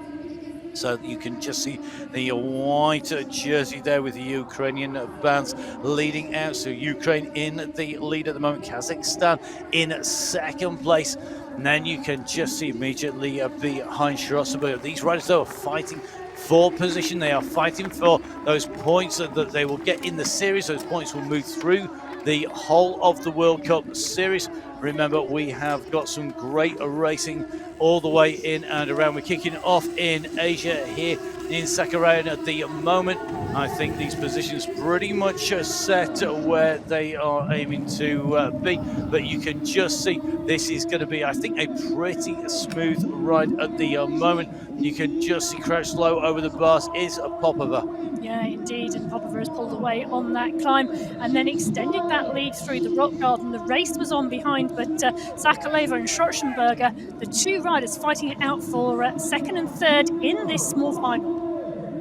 So you can just see the white jersey there with the Ukrainian bands leading out. So Ukraine in the lead at the moment, Kazakhstan in second place. And then you can just see immediately behind Schwarzenberger, these riders though are fighting for position. They are fighting for those points that they will get in the series. Those points will move through the whole of the World Cup series. Remember, we have got some great racing all the way in and around. We're kicking off in Asia here in Sakarya at the moment. I think these positions pretty much are set where they are aiming to be, but you can just see this is going to be, I think, a pretty smooth ride at the moment. You can just see crouched low over the bars is Popova. Yeah, indeed, and Popova has pulled away on that climb and then extended that lead through the rock garden. The race was on behind, but Sakarya and Schwarzenberger, the two riders fighting it out for second and third in this small final.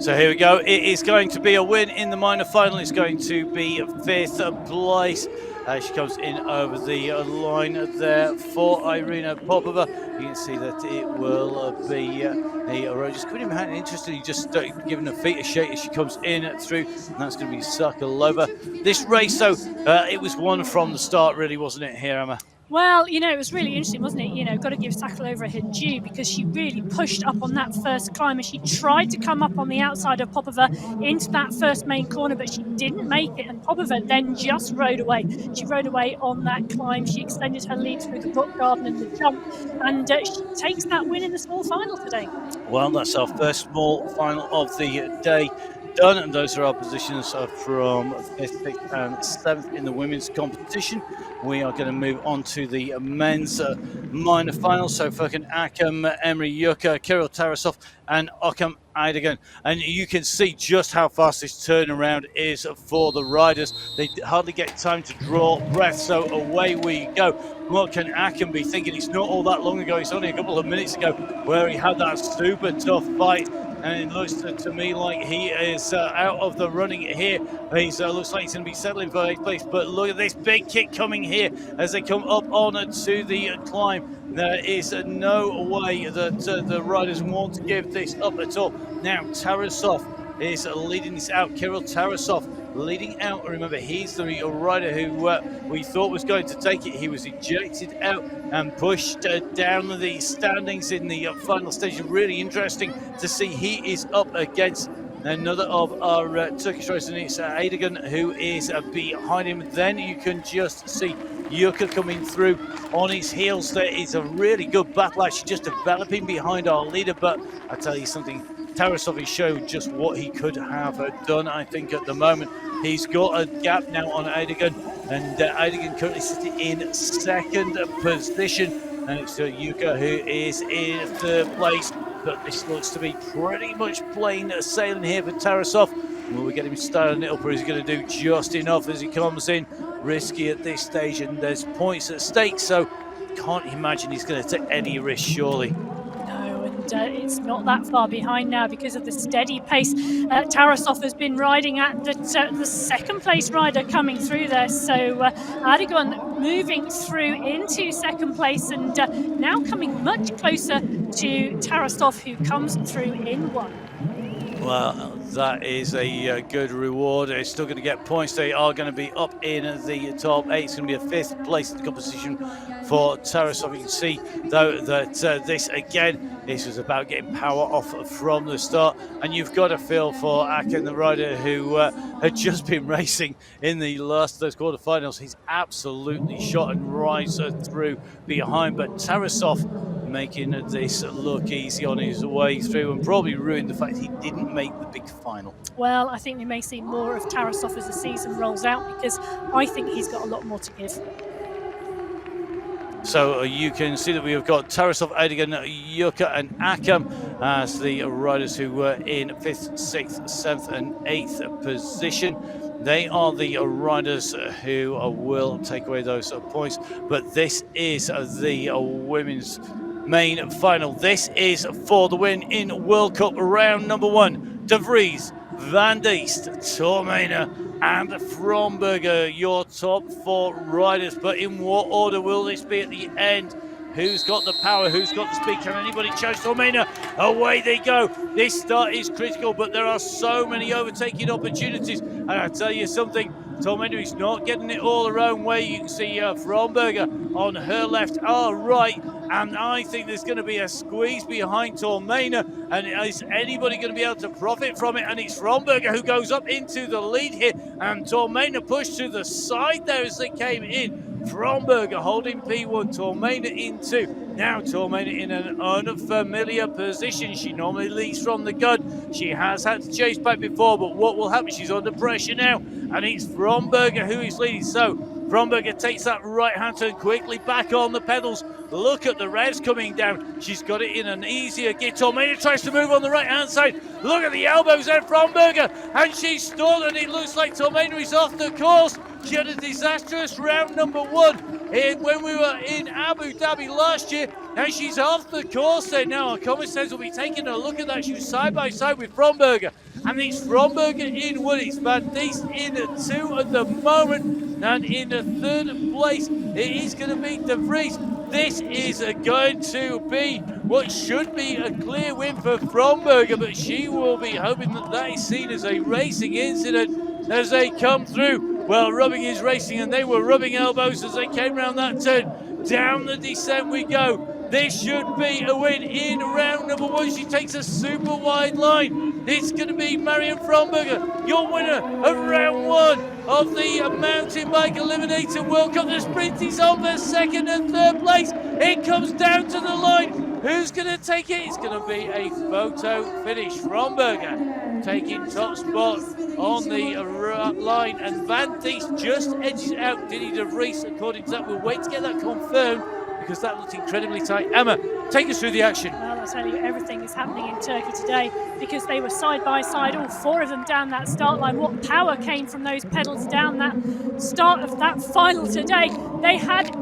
So here we go. It is going to be a win in the minor final. It's going to be 5th place. She comes in over the line there for Irina Popova. You can see that it will be just coming in behind. Interestingly, just giving her feet a shake as she comes in through. And that's going to be Sakarya. This race, though, it was won from the start, really, wasn't it, here, Emma? Well, you know, it was really interesting, wasn't it? You know, got to give Sakarya her due because she really pushed up on that first climb and she tried to come up on the outside of Popova into that first main corner, but she didn't make it. And Popova then just rode away. She rode away on that climb. She extended her lead through the rock garden and the jump, and she takes that win in the small final today. Well, that's our first small final of the day done, and those are our positions from 5th, 6th and 7th in the women's competition. We are going to move on to the men's minor final. So Furkan Akam, Emre Yuka, Kirill Tarasov and Okan Aydogan. And you can see just how fast this turnaround is for the riders. They hardly get time to draw breath, so away we go. What can Akam be thinking? It's not all that long ago, it's only a couple of minutes ago where he had that super tough fight. And it looks to me like he is out of the running here. He looks like he's going to be settling for 8th place. But look at this big kick coming here as they come up on to the climb. There is no way that the riders want to give this up at all. Now, Tarasov is leading this out. Kirill Tarasov leading out. Remember, he's the rider who we thought was going to take it. He was ejected out and pushed down the standings in the final stage. Really interesting to see he is up against another of our Turkish riders, and it's Aydogan who is behind him. Then you can just see Yuka coming through on his heels. There is a really good battle actually just developing behind our leader, but I tell you something, Tarasov has shown just what he could have done. I think at the moment he's got a gap now on Aydogan, and Aydogan currently sitting in second position, and it's Yuka who is in third place. But this looks to be pretty much plain sailing here for Tarasov. Will we get him starting it up, or is he going to do just enough as he comes in? Risky at this stage, and there's points at stake, so can't imagine he's going to take any risk, surely. No, and it's not that far behind now because of the steady pace Tarasov has been riding at. The second place rider coming through there, so Aydogan moving through into second place and now coming much closer to Tarasov, who comes through in 1. Well, that is a good reward. They're still going to get points. They are going to be up in the top 8. It's going to be a 5th place in the competition for Tarasov. You can see, though, that this was about getting power off from the start. And you've got to feel for Akin, the rider who had just been racing in the last of those quarterfinals. He's absolutely shot and rise through behind. But Tarasov making this look easy on his way through, and probably ruined the fact he didn't make the big final. Well, I think we may see more of Tarasov as the season rolls out, because I think he's got a lot more to give. So you can see that we have got Tarasov, Aydogan, Yuka and Akam as the riders who were in 5th, 6th, 7th and 8th position. They are the riders who will take away those points. But this is the women's main final. This is for the win in World Cup round number 1. De Vries, Van Diest, Tormena and Fromberger, your top 4 riders. But in what order will this be at the end? Who's got the power? Who's got the speed? Can anybody challenge Tormena? Away they go. This start is critical, but there are so many overtaking opportunities. And I tell you something, Tormena is not getting it all her own way. You can see Fromberger on her left, our right. And I think there's going to be a squeeze behind Tormena. And is anybody going to be able to profit from it? And it's Fromberger who goes up into the lead here. And Tormena pushed to the side there as they came in. Fromberger holding P1, Tormena in 2. Now Tormena in an unfamiliar position. She normally leads from the gun. She has had to chase back before, but what will happen? She's under pressure now, and it's Fromberger who is leading. So Fromberger takes that right-hand turn quickly back on the pedals. Look at the revs coming down. She's got it in an easier gear. Tormena tries to move on the right-hand side. Look at the elbows there, Fromberger, and she's stalled, and it looks like Tormena is off the course. She had a disastrous round number 1 when we were in Abu Dhabi last year, and she's off the course there now. Our commentators will be taking a look at that. She was side by side with Fromberger, and it's Fromberger in 1. It's Van Diest in 2 at the moment, and in the 3rd place it is going to be De Vries. This is going to be what should be a clear win for Fromberger, but she will be hoping that that is seen as a racing incident as they come through. Well, rubbing is racing, and they were rubbing elbows as they came around that turn. Down the descent we go. This should be a win in round number 1. She takes a super wide line. It's going to be Marion Fromberger, your winner of round 1 of the mountain bike Eliminator World Cup. The sprint is on for 2nd and 3rd place. It comes down to the line. Who's going to take it? It's going to be a photo finish. Fromberger taking top spot on the line, and Van Diest just edges out Dini De Vries. According to that, we'll wait to get that confirmed because that looked incredibly tight. Emma, take us through the action. Well, I'll tell you, everything is happening in Turkey today because they were side by side, all 4 of them down that start line. What power came from those pedals down that start of that final today. They had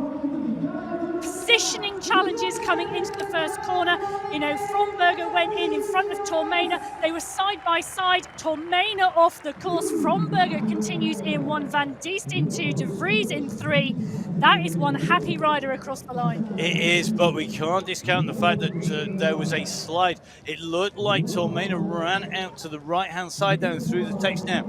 positioning challenges coming into the first corner. You know, Fromberger went in front of Tormena. They were side by side. Tormena off the course. Fromberger continues in 1. Van Diest in 2. De Vries in 3. That is one happy rider across the line. It is, but we can't discount the fact that there was a slide. It looked like Tormena ran out to the right-hand side down through the text now.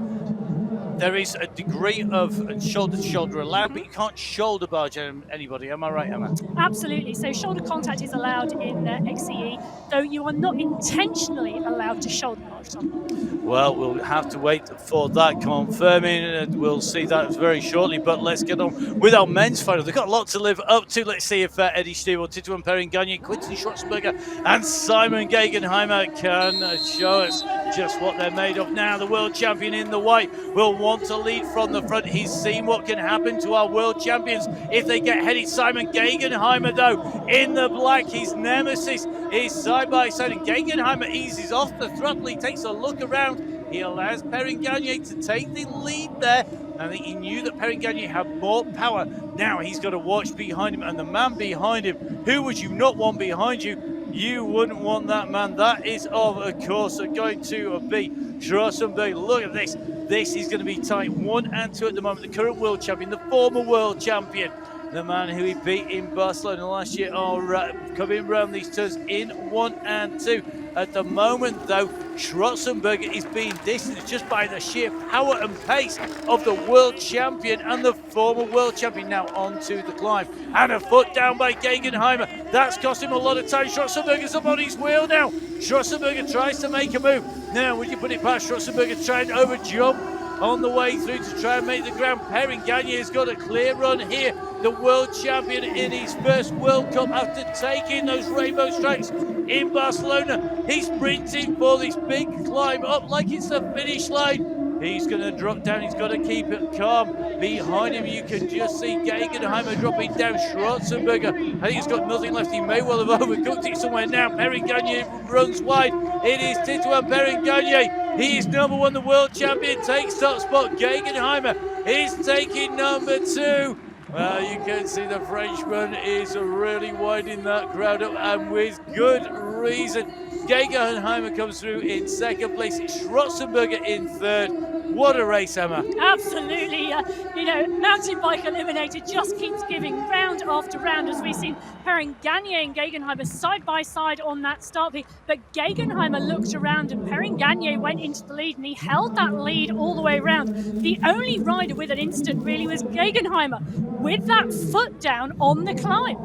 There is a degree of shoulder-to-shoulder allowed, but you can't shoulder barge anybody. Am I right, Emma? Absolutely. So shoulder contact is allowed in XCE, though you are not intentionally allowed to shoulder barge someone. Well, we'll have to wait for that confirming, and we'll see that very shortly. But let's get on with our men's final. They've got a lot to live up to. Let's see if Eddie Steele, Tituan Perrin Gagne, Quinton Schwarzenberger and Simon Gegenheimer can show us just what they're made of. Now the world champion in the white will want to lead from the front. He's seen what can happen to our world champions if they get headed. Simon Gegenheimer, though, in the black, his nemesis is side by side, and Gegenheimer eases off the throttle. He takes a look around. He allows Perrin Gagne to take the lead there. I think he knew that Perrin Gagne had more power. Now he's got to watch behind him, and the man behind him, who would you not want behind you? You wouldn't want that man. That is, of course, going to be Schwarzenberg. Look at this. This is going to be tight. 1 and 2 at the moment. The current world champion, the former world champion, the man who he beat in Barcelona last year, are coming around these turns in 1 and 2. At the moment, though, Schwarzenberger is being distanced just by the sheer power and pace of the world champion and the former world champion. Now onto the climb, and a foot down by Gegenheimer. That's cost him a lot of time. Schwarzenberger's up on his wheel now. Schwarzenberger tries to make a move. Now, would you put it past Schwarzenberger trying to over jump on the way through to try and make the ground? Perrin Gagne has got a clear run here. The world champion in his first World Cup after taking those rainbow stripes in Barcelona. He's sprinting for this big climb up like it's the finish line. He's going to drop down. He's got to keep it calm. Behind him, you can just see Gegenheimer dropping down. Schwarzenberger, I think he's got nothing left. He may well have overcooked it somewhere now. Perrin Gagne runs wide. It is Titouan Perrin Gagne. He is number one, the world champion, takes top spot. Gegenheimer is taking number 2. Well, you can see the Frenchman is really winding that crowd up, and with good reason. Gegenheimer comes through in 2nd place, Schwarzenberger in 3rd. What a race, Emma. Absolutely. Mountain bike Eliminator just keeps giving round after round, as we've seen Perrin Gagne and Gegenheimer side by side on that start pick. But Gegenheimer looked around and Perrin Gagne went into the lead, and he held that lead all the way around. The only rider with an instant really was Gegenheimer, with that foot down on the climb.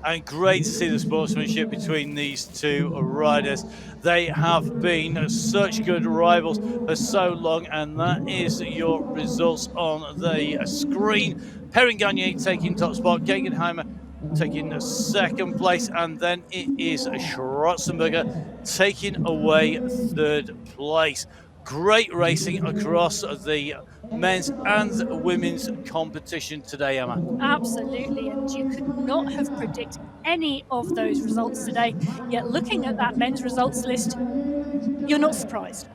And great to see the sportsmanship between these two riders. They have been such good rivals for so long, and that is your results on the screen. Perrin Gagne taking top spot, Gegenheimer taking 2nd place, and then it is Schwarzenberger taking away 3rd place. Great racing across the men's and women's competition today, Emma. Absolutely, and you could not have predicted any of those results today. Yet looking at that men's results list, you're not surprised.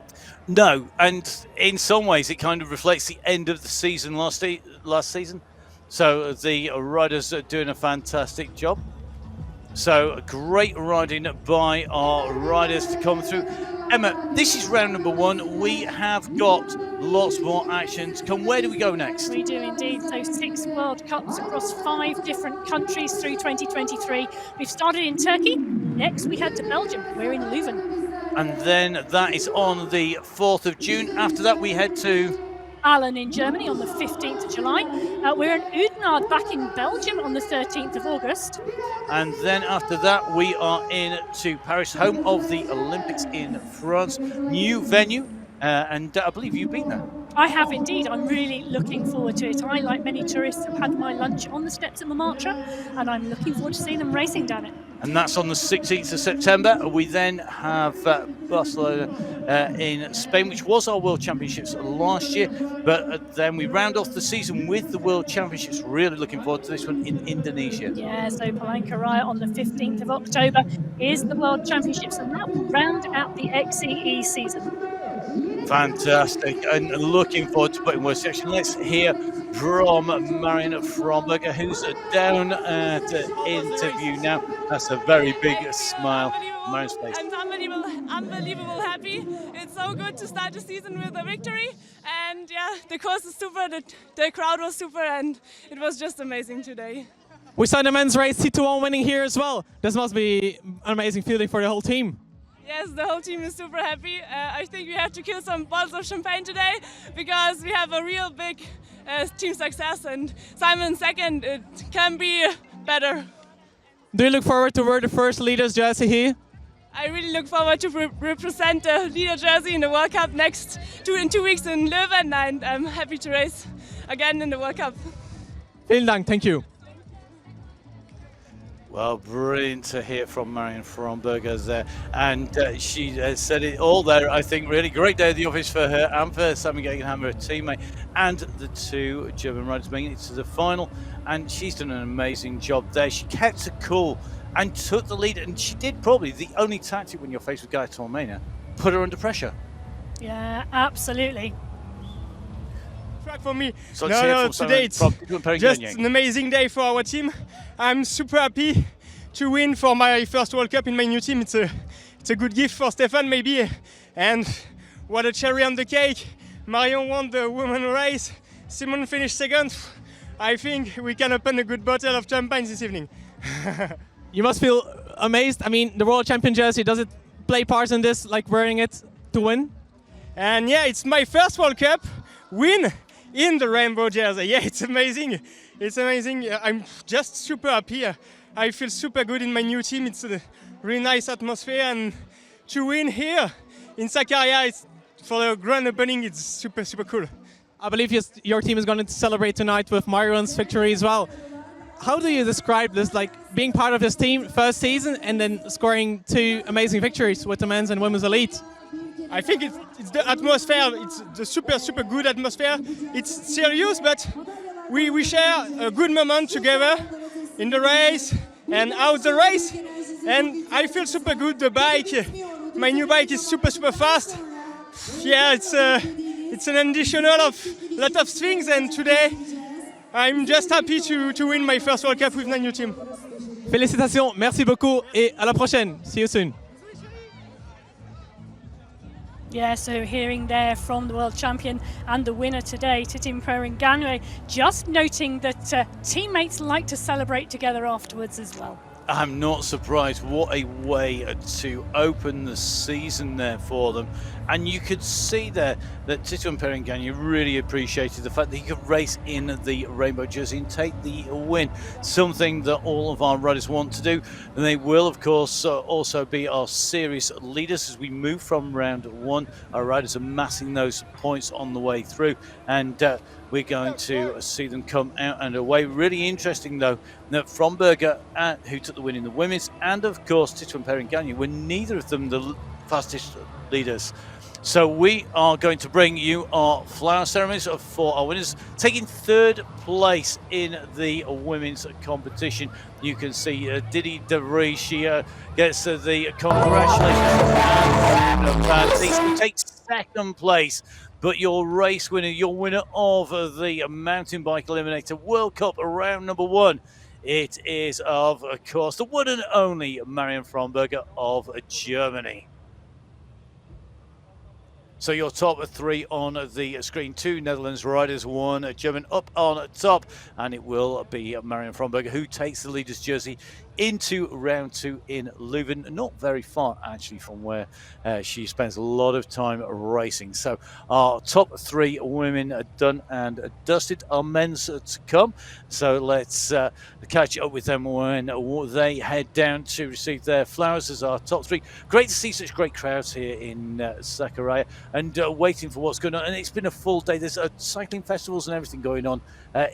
No, and in some ways it kind of reflects the end of the season last season. So the riders are doing a fantastic job. So great riding by our riders to come through. Emma, this is round number 1. We have got lots more action to come. Where do we go next? We do indeed. So 6 World Cups across 5 different countries through 2023. We've started in Turkey. Next we head to Belgium. We're in Leuven. And then that is on the 4th of June. After that we head to Allen in Germany on the 15th of July. We're in Oudenaarde back in Belgium on the 13th of August. And then after that, we are in to Paris, home of the Olympics in France. New venue, and I believe you've been there. I have indeed. I'm really looking forward to it. I, like many tourists, have had my lunch on the steps of Montmartre, and I'm looking forward to seeing them racing down it. And that's on the 16th of September. We then have Barcelona in Spain, which was our World Championships last year. But then we round off the season with the World Championships. Really looking forward to this one in Indonesia. Yeah, so Palangkaraya on the 15th of October is the World Championships, and that will round out the XCE season. Fantastic, and looking forward to putting more section. Let's hear from Marion Fromberger, who's down to interview now. That's a very big smile on Marion's face. I'm unbelievable happy. It's so good to start the season with a victory, and yeah, the course is super, the crowd was super, and it was just amazing today. We saw the men's race, Titouan winning here as well. This must be an amazing feeling for the whole team. Yes, the whole team is super happy. I think we have to kill some bottles of champagne today because we have a real big team success, and Simon second, it can be better. Do you look forward to wear the first leaders jersey here? I really look forward to represent the leader jersey in the World Cup in 2 weeks in Leuven, and I'm happy to race again in the World Cup. Vielen Dank, thank you. Well, brilliant to hear from Marion Fromberger there. And she said it all there, I think. Really great day at the office for her and for Simon Gegenheimer, her teammate, and the 2 German riders making it to the final. And she's done an amazing job there. She kept her cool and took the lead. And she did probably the only tactic when you're faced with Gaia Tormena, put her under pressure. Yeah, absolutely. Track for me. So Today it's just an amazing day for our team. I'm super happy to win for my first World Cup in my new team. It's a good gift for Stefan maybe, and what a cherry on the cake. Marion won the women race, Simon finished second. I think we can open a good bottle of champagne this evening. You must feel amazed. I mean, the World Champion jersey, does it play part in this, like wearing it to win? And yeah, it's my first World Cup win in the rainbow jersey. Yeah, it's amazing. It's amazing. I'm just super happy. I feel super good in my new team. It's a really nice atmosphere, and to win here in Sakarya for the grand opening, it's super, super cool. I believe your team is going to celebrate tonight with Marion's victory as well. How do you describe this, like being part of this team first season and then scoring 2 amazing victories with the men's and women's elite? I think it's the atmosphere. It's the super good atmosphere. It's serious, but we share a good moment together in the race and out the race. And I feel super good. The bike, my new bike, is super fast. Yeah, it's an additional of lot of things. And today, I'm just happy to win my first World Cup with my new team. Félicitations, merci beaucoup et à la prochaine. See you soon. Yeah, so hearing there from the world champion and the winner today, Titim Perenganwe, just noting that teammates like to celebrate together afterwards as well. I'm not surprised. What a way to open the season there for them. And you could see there that Titim Perenganwe really appreciated the fact that he could race in the rainbow jersey and take the win. Something that all of our riders want to do. And they will, of course, also be our series leaders as we move from round one. Our riders amassing those points on the way through. And we're going to see them come out and away. Really interesting, though, that Fromberger, who took the win in the women's, and of course Titim Perenganwe, were neither of them the fastest leaders. So we are going to bring you our flower ceremonies for our winners. Taking third place in the women's competition, you can see Didi De Vries. She gets the congratulations. And takes second place. But your race winner, your winner of the Mountain Bike Eliminator World Cup round number one, it is of course the one and only Marion Fromberger of Germany. So your top three on the screen: 2 Netherlands riders, 1 German up on top, and it will be Marion Fromberger who takes the leader's jersey into round 2 in Leuven, not very far actually from where she spends a lot of time racing. So our top 3 women are done and dusted. Our men's to come, so let's catch up with them when they head down to receive their flowers as our top 3. Great to see such great crowds here in Sakarya and waiting for what's going on. And it's been a full day. There's cycling festivals and everything going on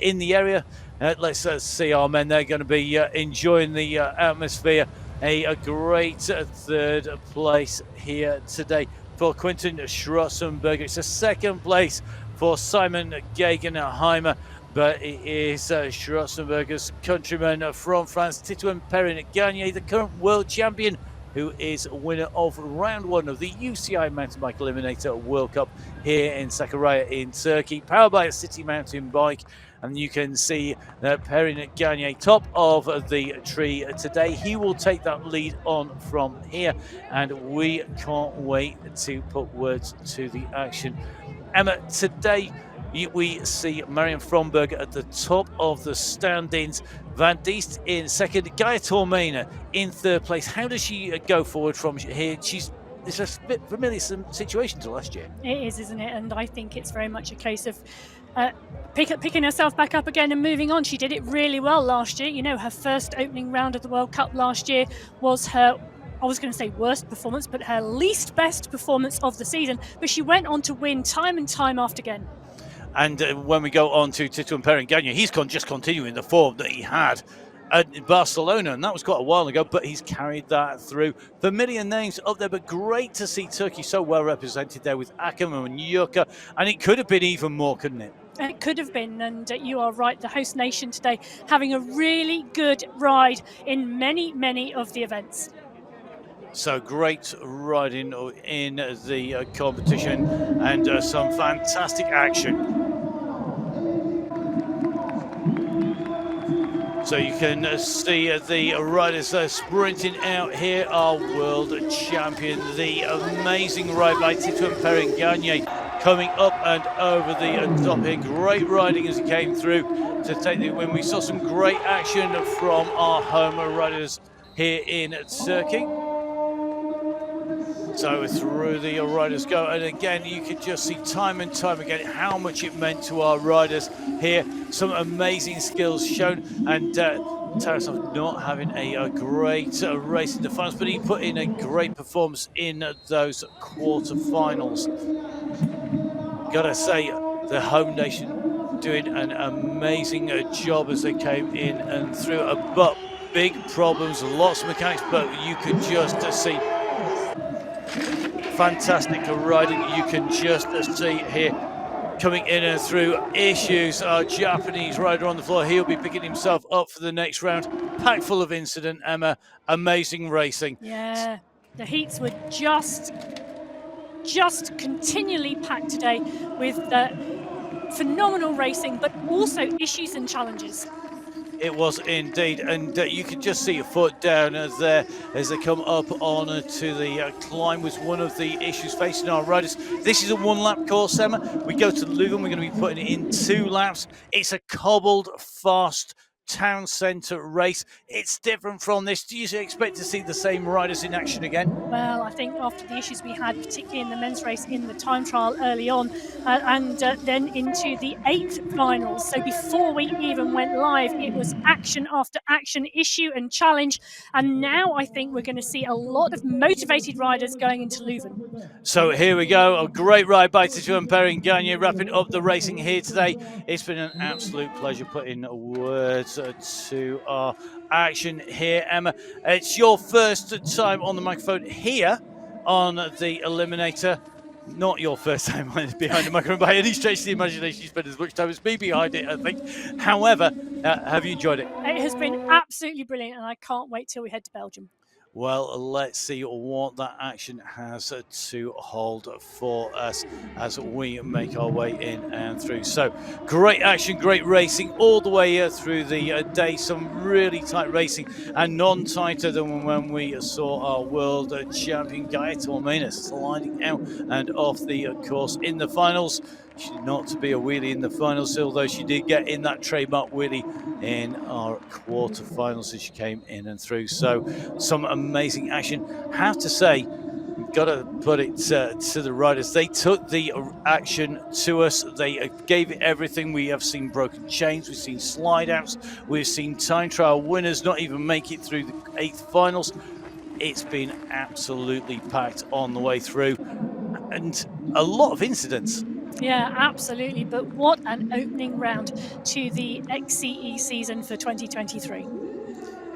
in the area. Let's see our men. They're going to be enjoying the atmosphere. A great third place here today for Quinten Schwarzenberger. It's a second place for Simon Gegenheimer, but it is Schwarzenberger's countryman from France, Titim Perenganwe, the current world champion, who is winner of round 1 of the UCI Mountain Bike Eliminator World Cup here in Sakarya in Turkey, powered by a City Mountain Bike. And you can see that Perenganwe top of the tree today. He will take that lead on from here, and we can't wait to put words to the action. Emma, today we see Marion Fromberger at the top of the standings, Van Diest in second, Gaia Tormena in third place. How does she go forward from here? It's a bit familiar situation to last year. It is, isn't it? And I think it's very much a case of picking herself back up again and moving on. She did it really well last year. You know, her first opening round of the World Cup last year was her, I was going to say worst performance, but her least best performance of the season. But she went on to win time and time after again. And when we go on to Titim Perenganwe, he's just continuing the form that he had at Barcelona, and that was quite a while ago, but he's carried that through. Familiar names up there, but great to see Turkey so well represented there with Akam and Yuka, and it could have been even more, couldn't it? It could have been, and you are right, the host nation today having a really good ride in many of the events. So great riding in the competition and some fantastic action. So you can see the riders sprinting out here. Our world champion, the amazing ride by Titim Perenganwe, coming up and over the top here. Great riding as he came through to take the win. We saw some great action from our home riders here in Turkey. So through the riders go, and again you could just see time and time again how much it meant to our riders here. Some amazing skills shown, and Tarasov not having a great race in the finals, but he put in a great performance in those quarterfinals. Gotta say, the home nation doing an amazing job as they came in and through. But big problems, lots of mechanics, but you could just see fantastic riding. You can just see here coming in and through issues. Our Japanese rider on the floor. He'll be picking himself up for the next round. Packed full of incident, Emma. Amazing racing. Yeah, the heats were just continually packed today with phenomenal racing, but also issues and challenges. It was indeed, and you could just see a foot down as they come up on to the climb was one of the issues facing our riders. This is a one-lap course, Emma. We go to Leuven, we're going to be putting it in 2 laps. It's a cobbled, fast town centre race. It's different from this. Do you expect to see the same riders in action again? Well, I think after the issues we had, particularly in the men's race in the time trial early on, and then into the 8th finals. So before we even went live, it was action after action, issue and challenge. And now I think we're going to see a lot of motivated riders going into Leuven. So here we go. A great ride by Tituan Perrin Gagne, wrapping up the racing here today. It's been an absolute pleasure putting words to our action here, Emma. It's your first time on the microphone here on the Eliminator. Not your first time behind the microphone by any stretch of the imagination. You spent as much time as me behind it, I think. However, have you enjoyed it? It has been absolutely brilliant, and I can't wait till we head to Belgium. Well, let's see what that action has to hold for us as we make our way in and through. So, great action, great racing all the way through the day. Some really tight racing, and none tighter than when we saw our world champion Gaia Tormena sliding out and off the course in the finals. She did not to be a wheelie in the finals, although she did get in that trademark wheelie in our quarterfinals as she came in and through. So some amazing action. Have to say, we've got to put it to the riders. They took the action to us. They gave it everything. We have seen broken chains. We've seen slide outs. We've seen time trial winners not even make it through the 8th finals. It's been absolutely packed on the way through, and a lot of incidents. Yeah, absolutely. But what an opening round to the XCE season for 2023.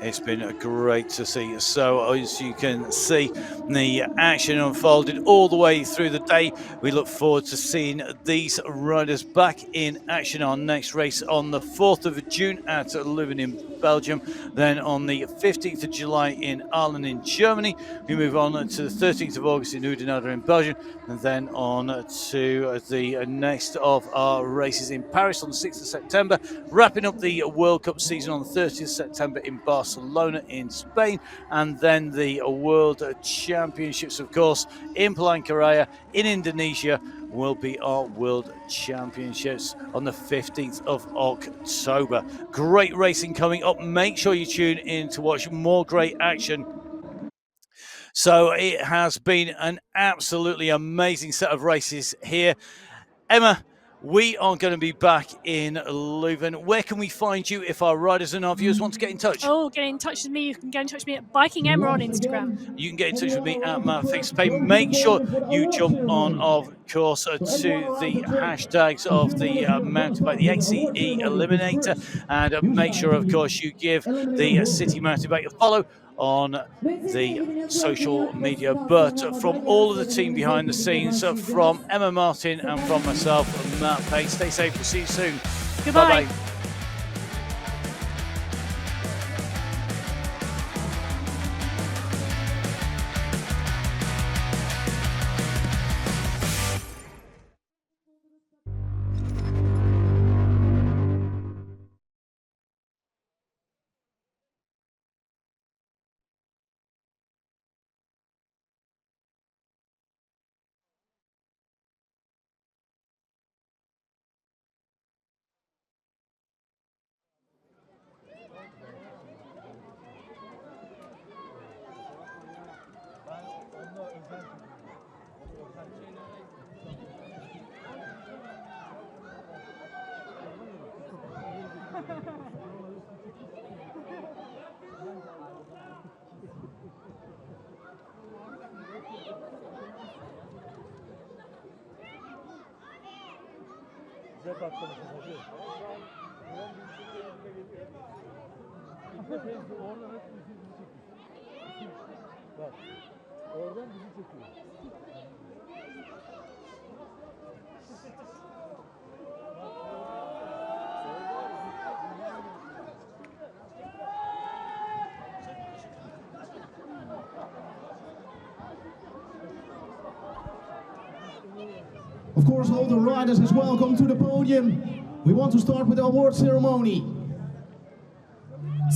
It's been great to see. So as you can see, the action unfolded all the way through the day. We look forward to seeing these riders back in action. Our next race on the 4th of June at Leuven in Belgium. Then on the 15th of July in Aalen in Germany. We move on to the 13th of August in Oudenaarde in Belgium. And then on to the next of our races in Paris on the 6th of September. Wrapping up the World Cup season on the 30th of September in Barcelona in Spain, and then the World Championships, of course, in Palangkaraya in Indonesia will be our World Championships on the 15th of October. Great racing coming up. Make sure you tune in to watch more great action. So it has been an absolutely amazing set of races here. Emma, we are going to be back in Leuven. Where can we find you if our riders and our viewers want to get in touch? Oh, get in touch with me. You can get in touch with me at Biking Emma on Instagram. You can get in touch with me at MattFixPay. Make sure you jump on, of course, to the hashtags of the Mountainbike, the XCE Eliminator, and make sure, of course, you give the City Mountainbike a follow on the social media. But from all of the team behind the scenes, from Emma Martin and from myself, Matt Payne, stay safe. We'll see you soon. Goodbye. Bye-bye. Bak. Oradan bizi çekiyor. Of course, all the riders is welcome to the podium. We want to start with the award ceremony.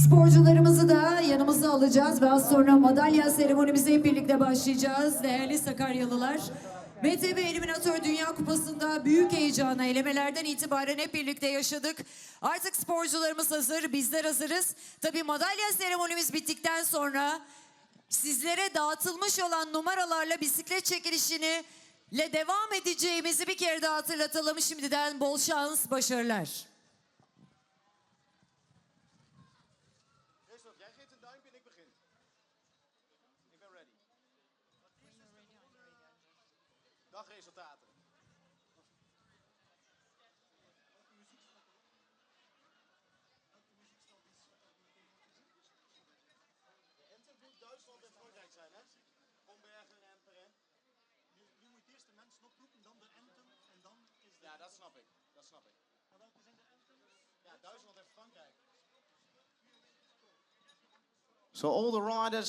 Sporcularımızı da yanımıza alacağız ve az sonra madalya seremonimize hep birlikte başlayacağız. Değerli Sakaryalılar, MTB Eliminator Dünya Kupası'nda büyük heyecanı elemelerden itibaren hep birlikte yaşadık. Artık sporcularımız hazır, bizler hazırız. Tabii madalya seremonimiz bittikten sonra sizlere dağıtılmış olan numaralarla bisiklet çekilişini devam edeceğimizi bir kere daha hatırlatalım. Şimdiden bol şans, başarılar. Jij geeft een duimpje en ik begin. Ik ben ready. Dagresultaten. De Enter moet Duitsland en Frankrijk zijn, hè? Kombergen en Perrin. Nu moet eerst de mensen oproepen, dan de Anthem en dan is de... Ja, dat snap ik. Dat snap ik. Maar welke zijn de Anthems? Ja, Duitsland en Frankrijk. So all the riders